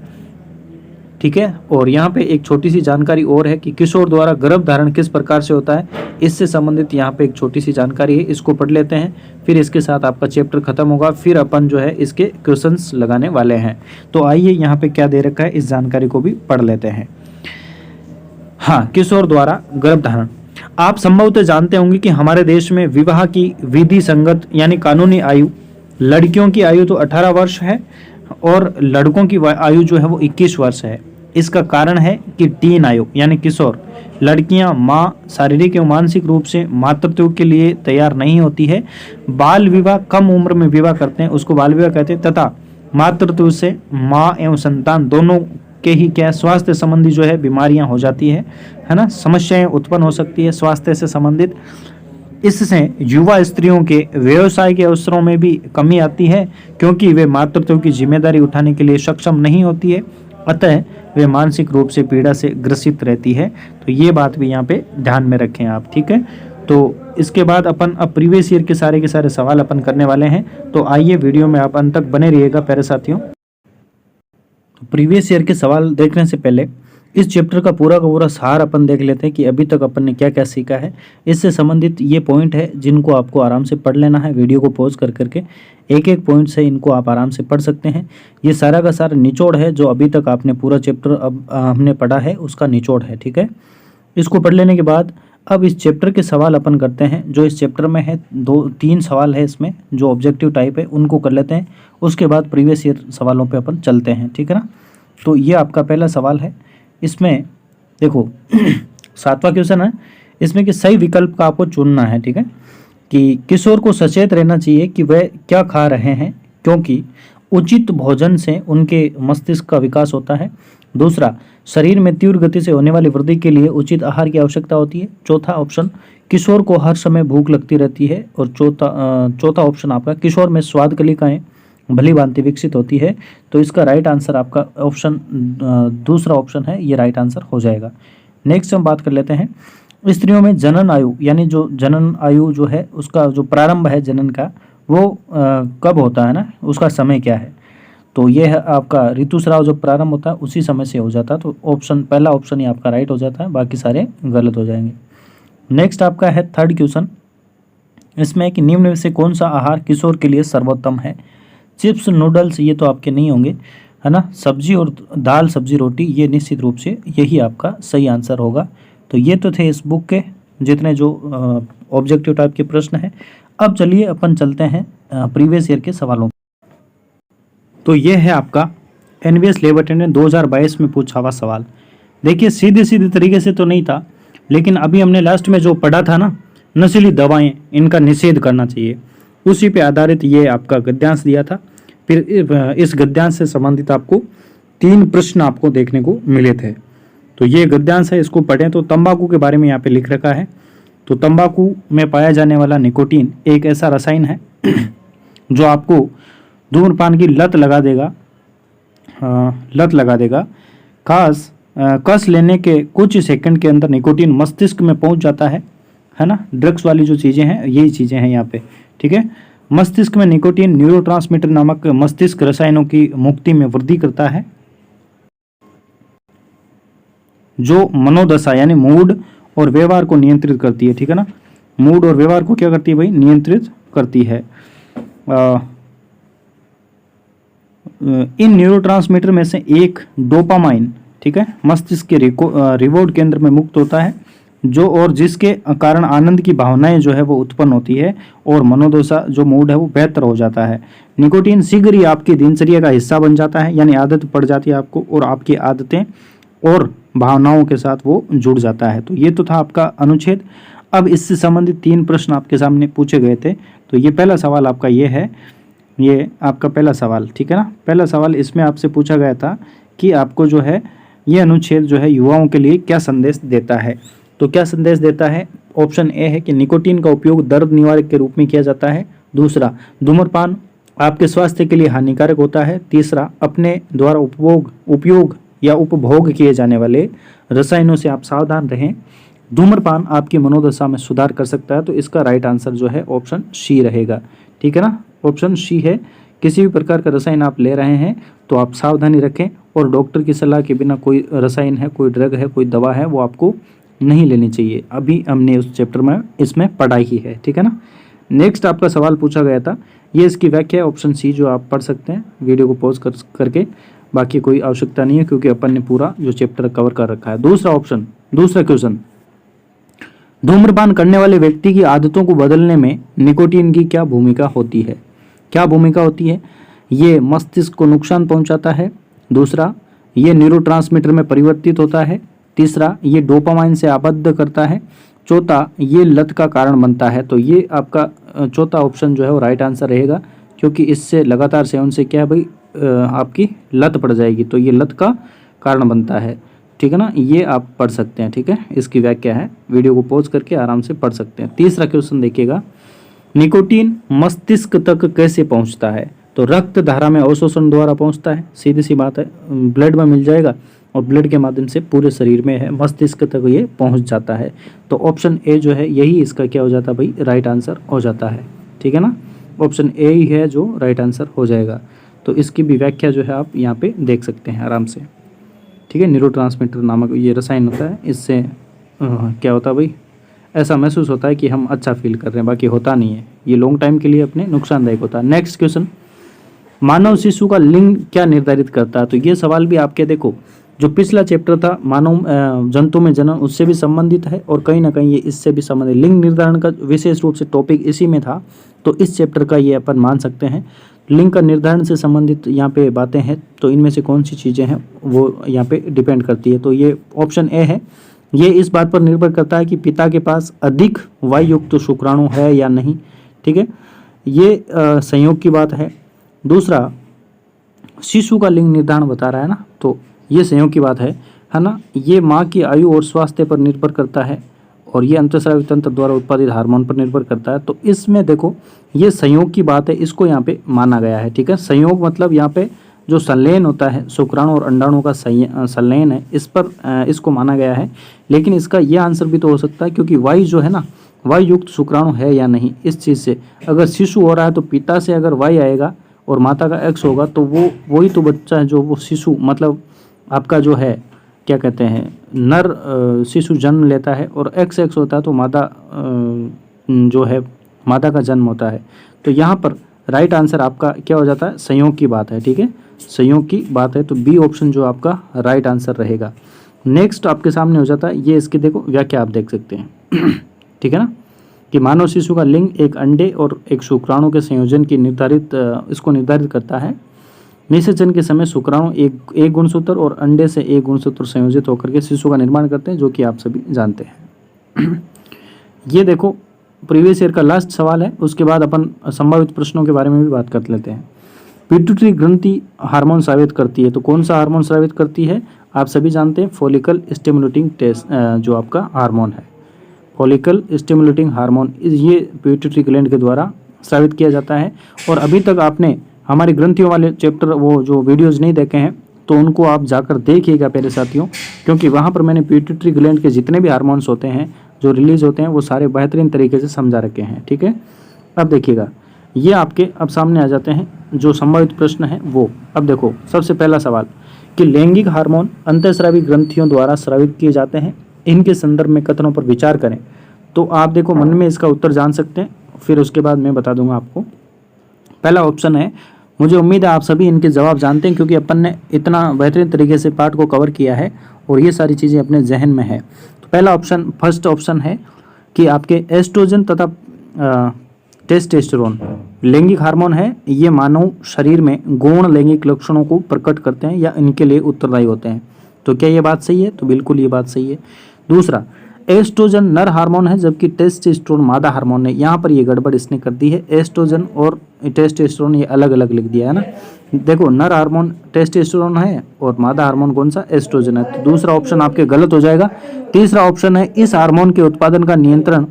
ठीक है, और यहाँ पे एक छोटी सी जानकारी और है कि किशोर द्वारा गर्भ धारण किस प्रकार से होता है, इससे संबंधित यहाँ पे एक छोटी सी जानकारी है, इसको पढ़ लेते हैं, फिर इसके साथ आपका चैप्टर खत्म होगा। फिर अपन जो है इसके क्वेश्चंस लगाने वाले हैं। तो आइए यहाँ पे क्या दे रखा है इस जानकारी को भी पढ़ लेते हैं। हाँ, किशोर द्वारा गर्भ धारण। आप संभवतः जानते होंगे कि हमारे देश में विवाह की विधि संगत यानी कानूनी आयु, लड़कियों की आयु तो 18 वर्ष है और लड़कों की आयु जो है वो 21 वर्ष है। इसका कारण है कि टीन आयु यानी किशोर लड़कियां माँ शारीरिक एवं मानसिक रूप से मातृत्व के लिए तैयार नहीं होती है। बाल विवाह, कम उम्र में विवाह करते हैं उसको बाल विवाह कहते हैं, तथा मातृत्व से माँ एवं संतान दोनों के ही क्या स्वास्थ्य संबंधी जो है बीमारियां हो जाती है ना, समस्याएं उत्पन्न हो सकती है स्वास्थ्य से संबंधित। इससे युवा स्त्रियों के व्यवसाय के अवसरों में भी कमी आती है क्योंकि वे मातृत्व की जिम्मेदारी उठाने के लिए सक्षम नहीं होती है, अतः वे मानसिक रूप से पीड़ा से ग्रसित रहती है। तो ये बात भी यहाँ पे ध्यान में रखें आप। ठीक है, तो इसके बाद अपन अब प्रीवियस ईयर के सारे सवाल अपन करने वाले हैं। तो आइए वीडियो में आप अंत तक बने रहिएगा प्यारे साथियों। तो प्रीवियस ईयर के सवाल देखने से पहले इस चैप्टर का पूरा सार अपन देख लेते हैं कि अभी तक अपन ने क्या क्या सीखा है। इससे संबंधित ये पॉइंट है जिनको आपको आराम से पढ़ लेना है, वीडियो को पॉज कर करके एक एक पॉइंट से इनको आप आराम से पढ़ सकते हैं। ये सारा का सारा निचोड़ है जो अभी तक आपने पूरा चैप्टर अब हमने पढ़ा है उसका निचोड़ है। ठीक है, इसको पढ़ लेने के बाद अब इस चैप्टर के सवाल अपन करते हैं। जो इस चैप्टर में है 2-3 सवाल है इसमें जो ऑब्जेक्टिव टाइप है, उनको कर लेते हैं। उसके बाद प्रीवियस ईयर सवालों पे अपन चलते हैं। ठीक है ना, तो ये आपका पहला सवाल है। इसमें देखो 7वां क्वेश्चन है इसमें कि सही विकल्प का आपको चुनना है। ठीक है, कि किशोर को सचेत रहना चाहिए कि वह क्या खा रहे हैं क्योंकि उचित भोजन से उनके मस्तिष्क का विकास होता है। दूसरा, शरीर में तीव्र गति से होने वाली वृद्धि के लिए उचित आहार की आवश्यकता होती है। चौथा ऑप्शन, किशोर को हर समय भूख लगती रहती है। और चौथा ऑप्शन आपका, किशोर में स्वाद कलिकाएं भली भांति विकसित होती है। तो इसका राइट आंसर आपका ऑप्शन दूसरा ऑप्शन है, ये राइट आंसर हो जाएगा। नेक्स्ट हम बात कर लेते हैं स्त्रियों में जनन आयु यानी जो जनन आयु जो है उसका जो प्रारंभ है जनन का वो कब होता है ना, उसका समय क्या है। तो ये है आपका ऋतुस्राव जो प्रारंभ होता है उसी समय से हो जाता है। तो पहला ऑप्शन ही आपका राइट हो जाता है, बाकी सारे गलत हो जाएंगे। नेक्स्ट आपका है थर्ड क्वेश्चन, इसमें कि निम्न में से कौन सा आहार किशोर के लिए सर्वोत्तम है। चिप्स, नूडल्स ये तो आपके नहीं होंगे है ना, सब्जी और दाल सब्जी रोटी ये निश्चित रूप से यही आपका सही आंसर होगा। तो ये तो थे इस बुक के जितने जो ऑब्जेक्टिव टाइप के प्रश्न हैं। अब चलिए अपन चलते हैं प्रीवियस ईयर के सवालों। तो ये है आपका एनवीएस लेब अटेंडेंट 2022 में पूछा हुआ सवाल। देखिए सीधे तरीके से तो नहीं था, लेकिन अभी हमने लास्ट में जो पढ़ा था ना, नशीली दवाएं इनका निषेध करना चाहिए, उसी पे आधारित ये आपका गद्यांश दिया था। फिर इस गद्यांश से संबंधित आपको 3 प्रश्न आपको देखने को मिले थे। तो ये गद्यांश है, इसको पढ़ें। तो तंबाकू के बारे में यहाँ पे लिख रखा है। तो तंबाकू में पाया जाने वाला निकोटीन एक ऐसा रसायन है जो आपको धूम्रपान की लत लगा देगा। खास कस लेने के कुछ सेकंड के अंदर निकोटीन मस्तिष्क में पहुंच जाता है ना। ड्रग्स वाली जो चीज़ें हैं यही चीज़ें हैं यहाँ पे। ठीक है, मस्तिष्क में निकोटीन न्यूरोट्रांसमीटर नामक मस्तिष्क रसायनों की मुक्ति में वृद्धि करता है जो मनोदशा यानी मूड और व्यवहार को नियंत्रित करती है, ठीक है ना। मूड और व्यवहार को क्या करती है भाई, नियंत्रित करती है। इन न्यूरोट्रांसमीटर में से एक डोपामाइन, ठीक है, मस्तिष्क के रिवॉर्ड केंद्र में मुक्त होता है, जो और जिसके कारण आनंद की भावनाएं जो है वो उत्पन्न होती है और मनोदशा जो मूड है वो बेहतर हो जाता है। निकोटीन शीघ्र ही आपकी दिनचर्या का हिस्सा बन जाता है, यानी आदत पड़ जाती है आपको और आपकी आदतें और भावनाओं के साथ वो जुड़ जाता है। तो ये तो था आपका अनुच्छेद। अब इससे संबंधित 3 प्रश्न आपके सामने पूछे गए थे। तो ये पहला सवाल आपका ये है, ये आपका पहला सवाल, ठीक है ना। पहला सवाल इसमें आपसे पूछा गया था कि आपको जो है ये अनुच्छेद जो है युवाओं के लिए क्या संदेश देता है। तो क्या संदेश देता है, ऑप्शन ए है कि निकोटीन का उपयोग दर्द निवारक के रूप में किया जाता है। दूसरा, धूम्रपान आपके स्वास्थ्य के लिए हानिकारक होता है। तीसरा, अपने द्वारा उपयोग या उपभोग किए जाने वाले रसायनों से आप सावधान रहें। धूम्रपान आपकी मनोदशा में सुधार कर सकता है। तो इसका राइट आंसर जो है ऑप्शन सी रहेगा, ठीक है ना। ऑप्शन सी है, किसी भी प्रकार का रसायन आप ले रहे हैं तो आप सावधानी रखें और डॉक्टर की सलाह के बिना कोई रसायन है, कोई ड्रग है, कोई दवा है, वो आपको नहीं लेनी चाहिए। अभी हमने उस चैप्टर में इसमें पढ़ाई ही है, ठीक है ना। नेक्स्ट आपका सवाल पूछा गया था, ये इसकी व्याख्या है ऑप्शन सी, जो आप पढ़ सकते हैं वीडियो को पॉज करके। बाकी कोई आवश्यकता नहीं है क्योंकि अपन ने पूरा जो चैप्टर कवर कर रखा है। दूसरा क्वेश्चन, धूम्रपान करने वाले व्यक्ति की आदतों को बदलने में निकोटीन की क्या भूमिका होती है। क्या भूमिका होती है, ये मस्तिष्क को नुकसान पहुंचाता है। दूसरा, ये न्यूरोट्रांसमीटर में परिवर्तित होता है। तीसरा, ये डोपामाइन से आबद्ध करता है। चौथा, ये लत का कारण बनता है। तो ये आपका चौथा ऑप्शन जो है वो राइट आंसर रहेगा, क्योंकि इससे लगातार सेवन से क्या है भाई, आपकी लत पड़ जाएगी। तो ये लत का कारण बनता है, ठीक है ना। ये आप पढ़ सकते हैं, ठीक है। इसकी व्याख्या है, वीडियो को पॉज करके आराम से पढ़ सकते हैं। तीसरा क्वेश्चन देखिएगा, निकोटीन मस्तिष्क तक कैसे पहुंचता है। तो रक्त धारा में अवशोषण द्वारा पहुंचता है, सीधी सी बात है, ब्लड में मिल जाएगा और ब्लड के माध्यम से पूरे शरीर में है, मस्तिष्क तक ये पहुंच जाता है। तो ऑप्शन ए जो है यही इसका क्या हो जाता है भाई, राइट आंसर हो जाता है, ठीक है ना। ऑप्शन ए ही है जो राइट आंसर हो जाएगा। तो इसकी भी व्याख्या जो है आप यहाँ पे देख सकते हैं आराम से, ठीक है। न्यूरोट्रांसमीटर नामक ये रसायन होता है, इससे क्या होता है भाई, ऐसा महसूस होता है कि हम अच्छा फील कर रहे हैं, बाकी होता नहीं है। ये लॉन्ग टाइम के लिए अपने नुकसानदायक होता है। नेक्स्ट क्वेश्चन, मानव शिशु का लिंग क्या निर्धारित करता है। तो ये सवाल भी आपके देखो, जो पिछला चैप्टर था मानव जंतु में जनन, उससे भी संबंधित है और कहीं ना कहीं ये इससे भी संबंधित। लिंग निर्धारण का विशेष रूप से टॉपिक इसी में था, तो इस चैप्टर का ये अपन मान सकते हैं। लिंग का निर्धारण से संबंधित यहाँ पे बातें हैं, तो इनमें से कौन सी चीज़ें हैं वो यहाँ पे डिपेंड करती है। तो ये ऑप्शन ए है, ये इस बात पर निर्भर करता है कि पिता के पास अधिक वायुयुक्त शुक्राणु है या नहीं, ठीक है। ये संयोग की बात है। दूसरा, शिशु का लिंग निर्धारण बता रहा है ना, तो ये संयोग की बात है ना। ये माँ की आयु और स्वास्थ्य पर निर्भर करता है और ये अंतःस्रावी तंत्र द्वारा उत्पादित हार्मोन पर निर्भर करता है। तो इसमें देखो ये संयोग की बात है, इसको यहाँ पे माना गया है, ठीक है। संयोग मतलब यहाँ पे जो संलयन होता है, शुक्राणु और अंडाणु का संलयन है, इस पर इसको माना गया है। लेकिन इसका ये आंसर भी तो हो सकता है, क्योंकि वाई जो है ना, वाई युक्त शुक्राणु है या नहीं, इस चीज़ से अगर शिशु हो रहा है तो पिता से अगर वाई आएगा और माता का एक्स होगा, तो वो वही तो बच्चा है जो वो शिशु, मतलब आपका जो है क्या कहते हैं, नर शिशु जन्म लेता है और एक्स होता है तो मादा जो है मादा का जन्म होता है। तो यहाँ पर राइट आंसर आपका क्या हो जाता है, संयोग की बात है, ठीक है, संयोग की बात है। तो बी ऑप्शन जो आपका राइट आंसर रहेगा। नेक्स्ट आपके सामने हो जाता है, ये इसकी देखो व्याख्या आप देख सकते हैं ठीक है ना, कि मानव शिशु का लिंग एक अंडे और एक शुक्राणु के संयोजन की इसको निर्धारित करता है। निषेचन के समय शुक्राणु एक गुणसूत्र और अंडे से एक गुणसूत्र संयोजित होकर के शिशु का निर्माण करते हैं, जो कि आप सभी जानते हैं ये देखो प्रीवियस ईयर का लास्ट सवाल है, उसके बाद अपन संभावित प्रश्नों के बारे में भी बात कर लेते हैं। पिट्यूटरी ग्रंथि हार्मोन स्रावित करती है, तो कौन सा हार्मोन स्रावित करती है, आप सभी जानते हैं फॉलिकल स्टिमुलेटिंग टेस्ट जो आपका हार्मोन है, फॉलिकल स्टिमुलेटिंग हार्मोन, ये पिट्यूटरी ग्लैंड के द्वारा स्रावित किया जाता है। और अभी तक आपने हमारे ग्रंथियों वाले चैप्टर वो जो वीडियोज़ नहीं देखे हैं, तो उनको आप जाकर देखिएगा मेरे साथियों, क्योंकि वहाँ पर मैंने पिट्यूटरी ग्लैंड के जितने भी हार्मोन्स होते हैं जो रिलीज होते हैं वो सारे बेहतरीन तरीके से समझा रखे हैं, ठीक है। अब देखिएगा, ये आपके अब सामने आ जाते हैं जो संभावित प्रश्न है वो। अब देखो सबसे पहला सवाल कि लैंगिक हार्मोन अंतःस्रावी ग्रंथियों द्वारा स्रावित किए जाते हैं, इनके संदर्भ में कथनों पर विचार करें। तो आप देखो मन में इसका उत्तर जान सकते हैं, फिर उसके बाद मैं बता दूंगा आपको। पहला ऑप्शन है, मुझे उम्मीद है आप सभी इनके जवाब जानते हैं क्योंकि अपन ने इतना बेहतरीन तरीके से पाठ को कवर किया है और ये सारी चीज़ें अपने जहन में है। तो पहला ऑप्शन, फर्स्ट ऑप्शन है कि आपके एस्ट्रोजन तथा टेस्टोस्टेरोन लैंगिक हार्मोन है, ये मानव शरीर में गौण लैंगिक लक्षणों को प्रकट करते हैं या इनके लिए उत्तरदायी होते हैं। तो क्या ये बात सही है? तो बिल्कुल ये बात सही है। दूसरा, एस्ट्रोजन नर हार्मोन है जबकि टेस्टोस्टेरोन मादा हार्मोन है। यहाँ पर ये गड़बड़ इसने कर दी है, एस्ट्रोजन और टेस्टोस्टेरोन ये अलग अलग लिख दिया है ना। देखो नर हार्मोन टेस्टोस्टेरोन है और मादा हार्मोन कौन सा? एस्ट्रोजन है। तो दूसरा ऑप्शन आपके गलत हो जाएगा। तीसरा ऑप्शन है, इस हार्मोन के उत्पादन का नियंत्रण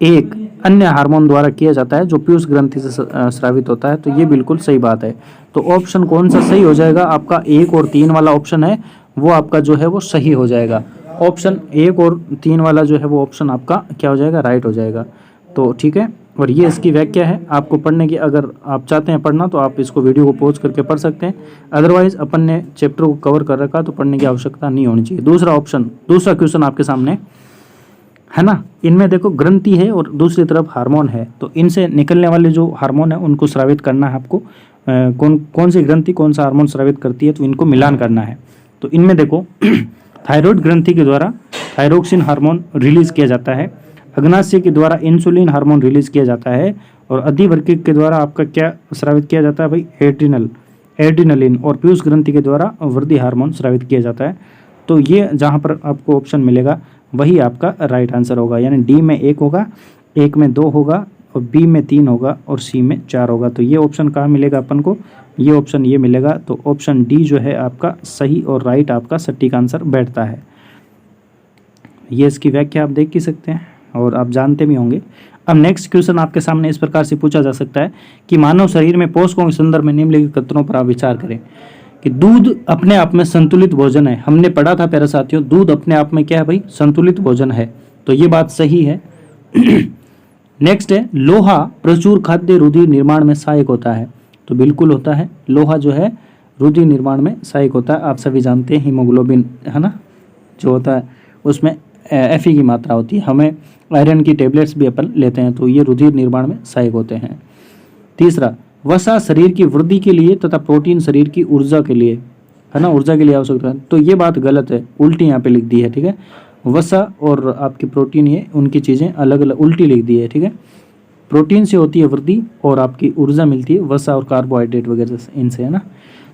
एक अन्य हार्मोन द्वारा किया जाता है जो पीयूष ग्रंथि से स्रावित होता है। तो ये बिल्कुल सही बात है। तो ऑप्शन कौन सा सही हो जाएगा? आपका 1 और 3 वाला ऑप्शन है वो आपका जो है वो सही हो जाएगा। ऑप्शन 1 और 3 वाला जो है वो ऑप्शन आपका क्या हो जाएगा? राइट हो जाएगा। तो ठीक है, और ये इसकी व्याख्या है। आपको पढ़ने की, अगर आप चाहते हैं पढ़ना तो आप इसको वीडियो को पॉज करके पढ़ सकते हैं, अदरवाइज अपन ने चैप्टर को कवर कर रखा तो पढ़ने की आवश्यकता नहीं होनी चाहिए। दूसरा ऑप्शन, दूसरा क्वेश्चन आपके सामने है ना, इनमें देखो ग्रंथि है और दूसरी तरफ हार्मोन है, तो इनसे निकलने वाले जो हार्मोन है उनको स्रावित करना है आपको। कौन सी ग्रंथि कौन सा हार्मोन स्रावित करती है, तो इनको मिलान करना है। तो इनमें देखो थायराइड ग्रंथि के द्वारा थायरोक्सिन हार्मोन रिलीज किया जाता है, अग्नाशय के द्वारा इंसुलिन हार्मोन रिलीज किया जाता है, और अधिवर्गिक के द्वारा आपका क्या स्रावित किया जाता है भाई? एड्रिनलिन, और पीयूष ग्रंथि के द्वारा वृद्धि हार्मोन स्रावित किया जाता है। तो ये जहाँ पर आपको ऑप्शन मिलेगा वही आपका राइट आंसर होगा, यानी डी में 1 होगा, 1 में 2 होगा, और बी में 3 होगा, और सी में 4 होगा। तो ये ऑप्शन कहाँ मिलेगा अपन को? ये ऑप्शन ये मिलेगा। तो ऑप्शन डी जो है आपका सही और राइट आपका सटीक आंसर बैठता है। ये इसकी व्याख्या आप देख ही सकते हैं और आप जानते भी होंगे। अब नेक्स्ट क्वेश्चन आपके सामने इस प्रकार से पूछा जा सकता है कि मानव शरीर में पोषकों के संदर्भ में निम्नलिखित कथनों पर आप विचार करें कि दूध अपने आप में संतुलित भोजन है। हमने पढ़ा था प्यारे साथियों, दूध अपने आप में क्या है भाई? संतुलित भोजन है। तो ये बात सही है। नेक्स्ट है, लोहा प्रचुर खाद्य रुधिर निर्माण में सहायक होता है। तो बिल्कुल होता है, लोहा जो है रुधिर निर्माण में सहायक होता है। आप सभी जानते हैं हीमोग्लोबिन है ना जो होता है उसमें Fe की मात्रा होती है। हमें आयरन की टेबलेट्स भी अपन लेते हैं, तो ये रुधिर निर्माण में सहायक होते हैं। तीसरा, वसा शरीर की वृद्धि के लिए तथा प्रोटीन शरीर की ऊर्जा के लिए है ना, ऊर्जा के लिए आवश्यक है। तो ये बात गलत है, उल्टी यहाँ पे लिख दी है। ठीक है, वसा और आपकी प्रोटीन ये उनकी चीज़ें अलग अलग उल्टी लिख दी है। ठीक है, प्रोटीन से होती है वृद्धि और आपकी ऊर्जा मिलती है वसा और कार्बोहाइड्रेट वगैरह से, इनसे है ना।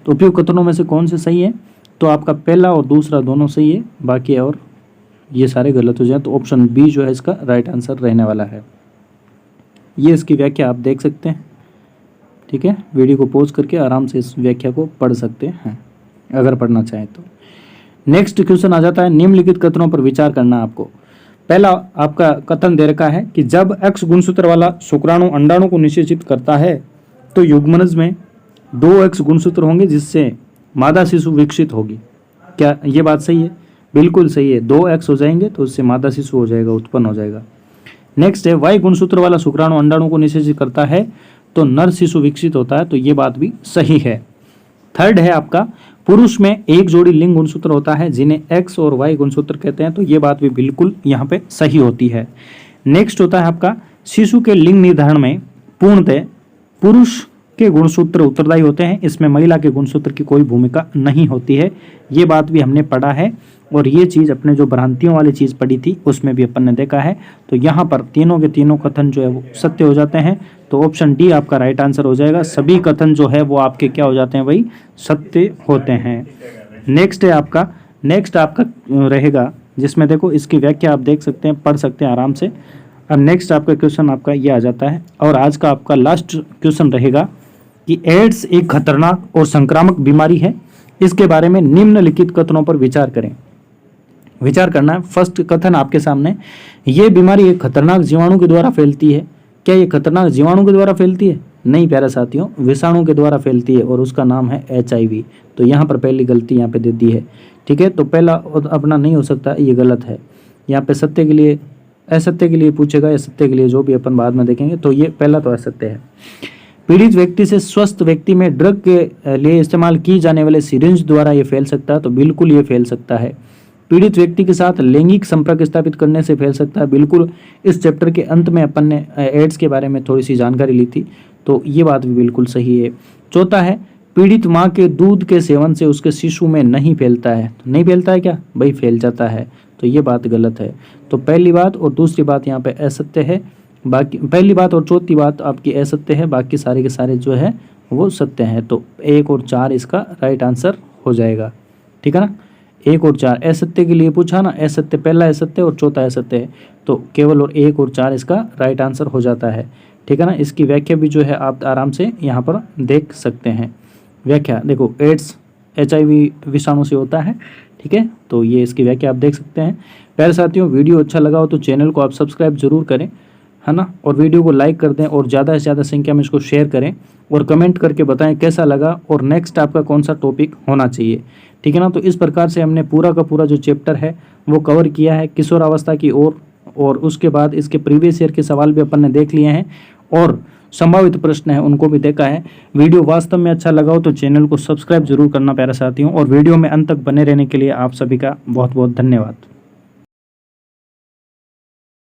तो उपयुक्त कथनों में से कौन से सही है? तो आपका पहला और दूसरा दोनों सही है, बाकी और ये सारे गलत हो जाए। तो ऑप्शन बी जो है इसका राइट आंसर रहने वाला है। ये इसकी व्याख्या आप देख सकते हैं। ठीक है, वीडियो को पॉज करके आराम से इस व्याख्या को पढ़ सकते हैं अगर पढ़ना चाहें तो। नेक्स्ट क्वेश्चन आ जाता है, निम्नलिखित कथनों पर विचार करना आपको। पहला आपका कथन दे रखा है कि जब X गुणसूत्र वाला शुक्राणु अंडाणु को निषेचित करता है तो युग्मनज में 2X गुणसूत्र होंगे जिससे मादा शिशु विकसित होगी। क्या ये बात सही है? बिल्कुल सही है, 2X हो जाएंगे तो उससे मादा शिशु हो जाएगा, उत्पन्न हो जाएगा। नेक्स्ट है, Y गुणसूत्र वाला शुक्राणु अंडाणु को निषेचित करता है तो नर शिशु विकसित होता है। तो ये बात भी सही है। थर्ड है आपका, पुरुष में एक जोड़ी लिंग गुणसूत्र होता है जिन्हें X और Y गुणसूत्र कहते हैं। तो ये बात भी बिल्कुल यहाँ पे सही होती है। नेक्स्ट होता है आपका, शिशु के लिंग निर्धारण में पूर्णतः पुरुष के गुणसूत्र उत्तरदायी होते हैं, इसमें महिला के गुणसूत्र की कोई भूमिका नहीं होती है। ये बात भी हमने पढ़ा है और ये चीज़ अपने जो भ्रांतियों वाली चीज़ पढ़ी थी उसमें भी अपन ने देखा है। तो यहाँ पर तीनों के तीनों कथन जो है वो सत्य हो जाते हैं। तो ऑप्शन डी आपका राइट आंसर हो जाएगा। सभी कथन जो है वो आपके क्या हो जाते हैं भाई? सत्य होते हैं। नेक्स्ट है आपका, नेक्स्ट आपका रहेगा जिसमें देखो इसकी व्याख्या आप देख सकते हैं, पढ़ सकते हैं आराम से। अब नेक्स्ट आपका क्वेश्चन आपका ये आ जाता है और आज का आपका लास्ट क्वेश्चन रहेगा कि एड्स एक खतरनाक और संक्रामक बीमारी है, इसके बारे में निम्नलिखित कथनों पर विचार करें। विचार करना है। फर्स्ट कथन आपके सामने, ये बीमारी एक खतरनाक जीवाणु के द्वारा फैलती है। क्या ये खतरनाक जीवाणु के द्वारा फैलती है? नहीं प्यारे साथियों, विषाणु के द्वारा फैलती है और उसका नाम है HIV। तो यहाँ पर पहली गलती यहाँ पे दे दी है। ठीक है, तो पहला अपना नहीं हो सकता, ये गलत है। यहाँ पे सत्य के लिए असत्य के लिए पूछेगा या सत्य के लिए, जो भी अपन बाद में देखेंगे। तो ये पहला तो असत्य है। पीड़ित व्यक्ति से स्वस्थ व्यक्ति में ड्रग के लिए इस्तेमाल की जाने वाले सिरिंज द्वारा ये फैल सकता है। तो बिल्कुल ये फैल सकता है। पीड़ित व्यक्ति के साथ लैंगिक संपर्क स्थापित करने से फैल सकता है। बिल्कुल इस चैप्टर के अंत में अपन ने एड्स के बारे में थोड़ी सी जानकारी ली थी, तो ये बात भी बिल्कुल सही है। चौथा है पीड़ित माँ के दूध के सेवन से उसके शिशु में नहीं फैलता है। नहीं फैलता है क्या भाई, फैल जाता है, तो ये बात गलत है। तो पहली बात और दूसरी बात यहाँ पे असत्य है, बाकी पहली बात और चौथी बात आपकी असत्य है, बाकी सारे के सारे जो है वो सत्य है। तो 1 और 4 इसका राइट आंसर हो जाएगा, ठीक है ना। 1 और 4 असत्य के लिए पूछा ना, असत्य पहला असत्य और चौथा असत्य है, तो केवल और 1 और 4 इसका राइट आंसर हो जाता है, ठीक है ना। इसकी व्याख्या भी जो है आप आराम से यहाँ पर देख सकते हैं। व्याख्या देखो, एड्स HIV विषाणु से होता है, ठीक है, तो ये इसकी व्याख्या आप देख सकते हैं। प्यारे साथियों, वीडियो अच्छा लगा हो तो चैनल को आप सब्सक्राइब जरूर करें, है ना, और वीडियो को लाइक कर दें और ज़्यादा से ज़्यादा संख्या में इसको शेयर करें और कमेंट करके बताएं कैसा लगा और नेक्स्ट आपका कौन सा टॉपिक होना चाहिए, ठीक है ना। तो इस प्रकार से हमने पूरा का पूरा जो चैप्टर है वो कवर किया है किशोरावस्था की ओर, और उसके बाद इसके प्रीवियस ईयर के सवाल भी अपन ने देख लिए हैं और संभावित प्रश्न है उनको भी देखा है। वीडियो वास्तव में अच्छा लगा हो तो चैनल को सब्सक्राइब जरूर करना प्यारे साथियों, और वीडियो में अंत तक बने रहने के लिए आप सभी का बहुत बहुत धन्यवाद।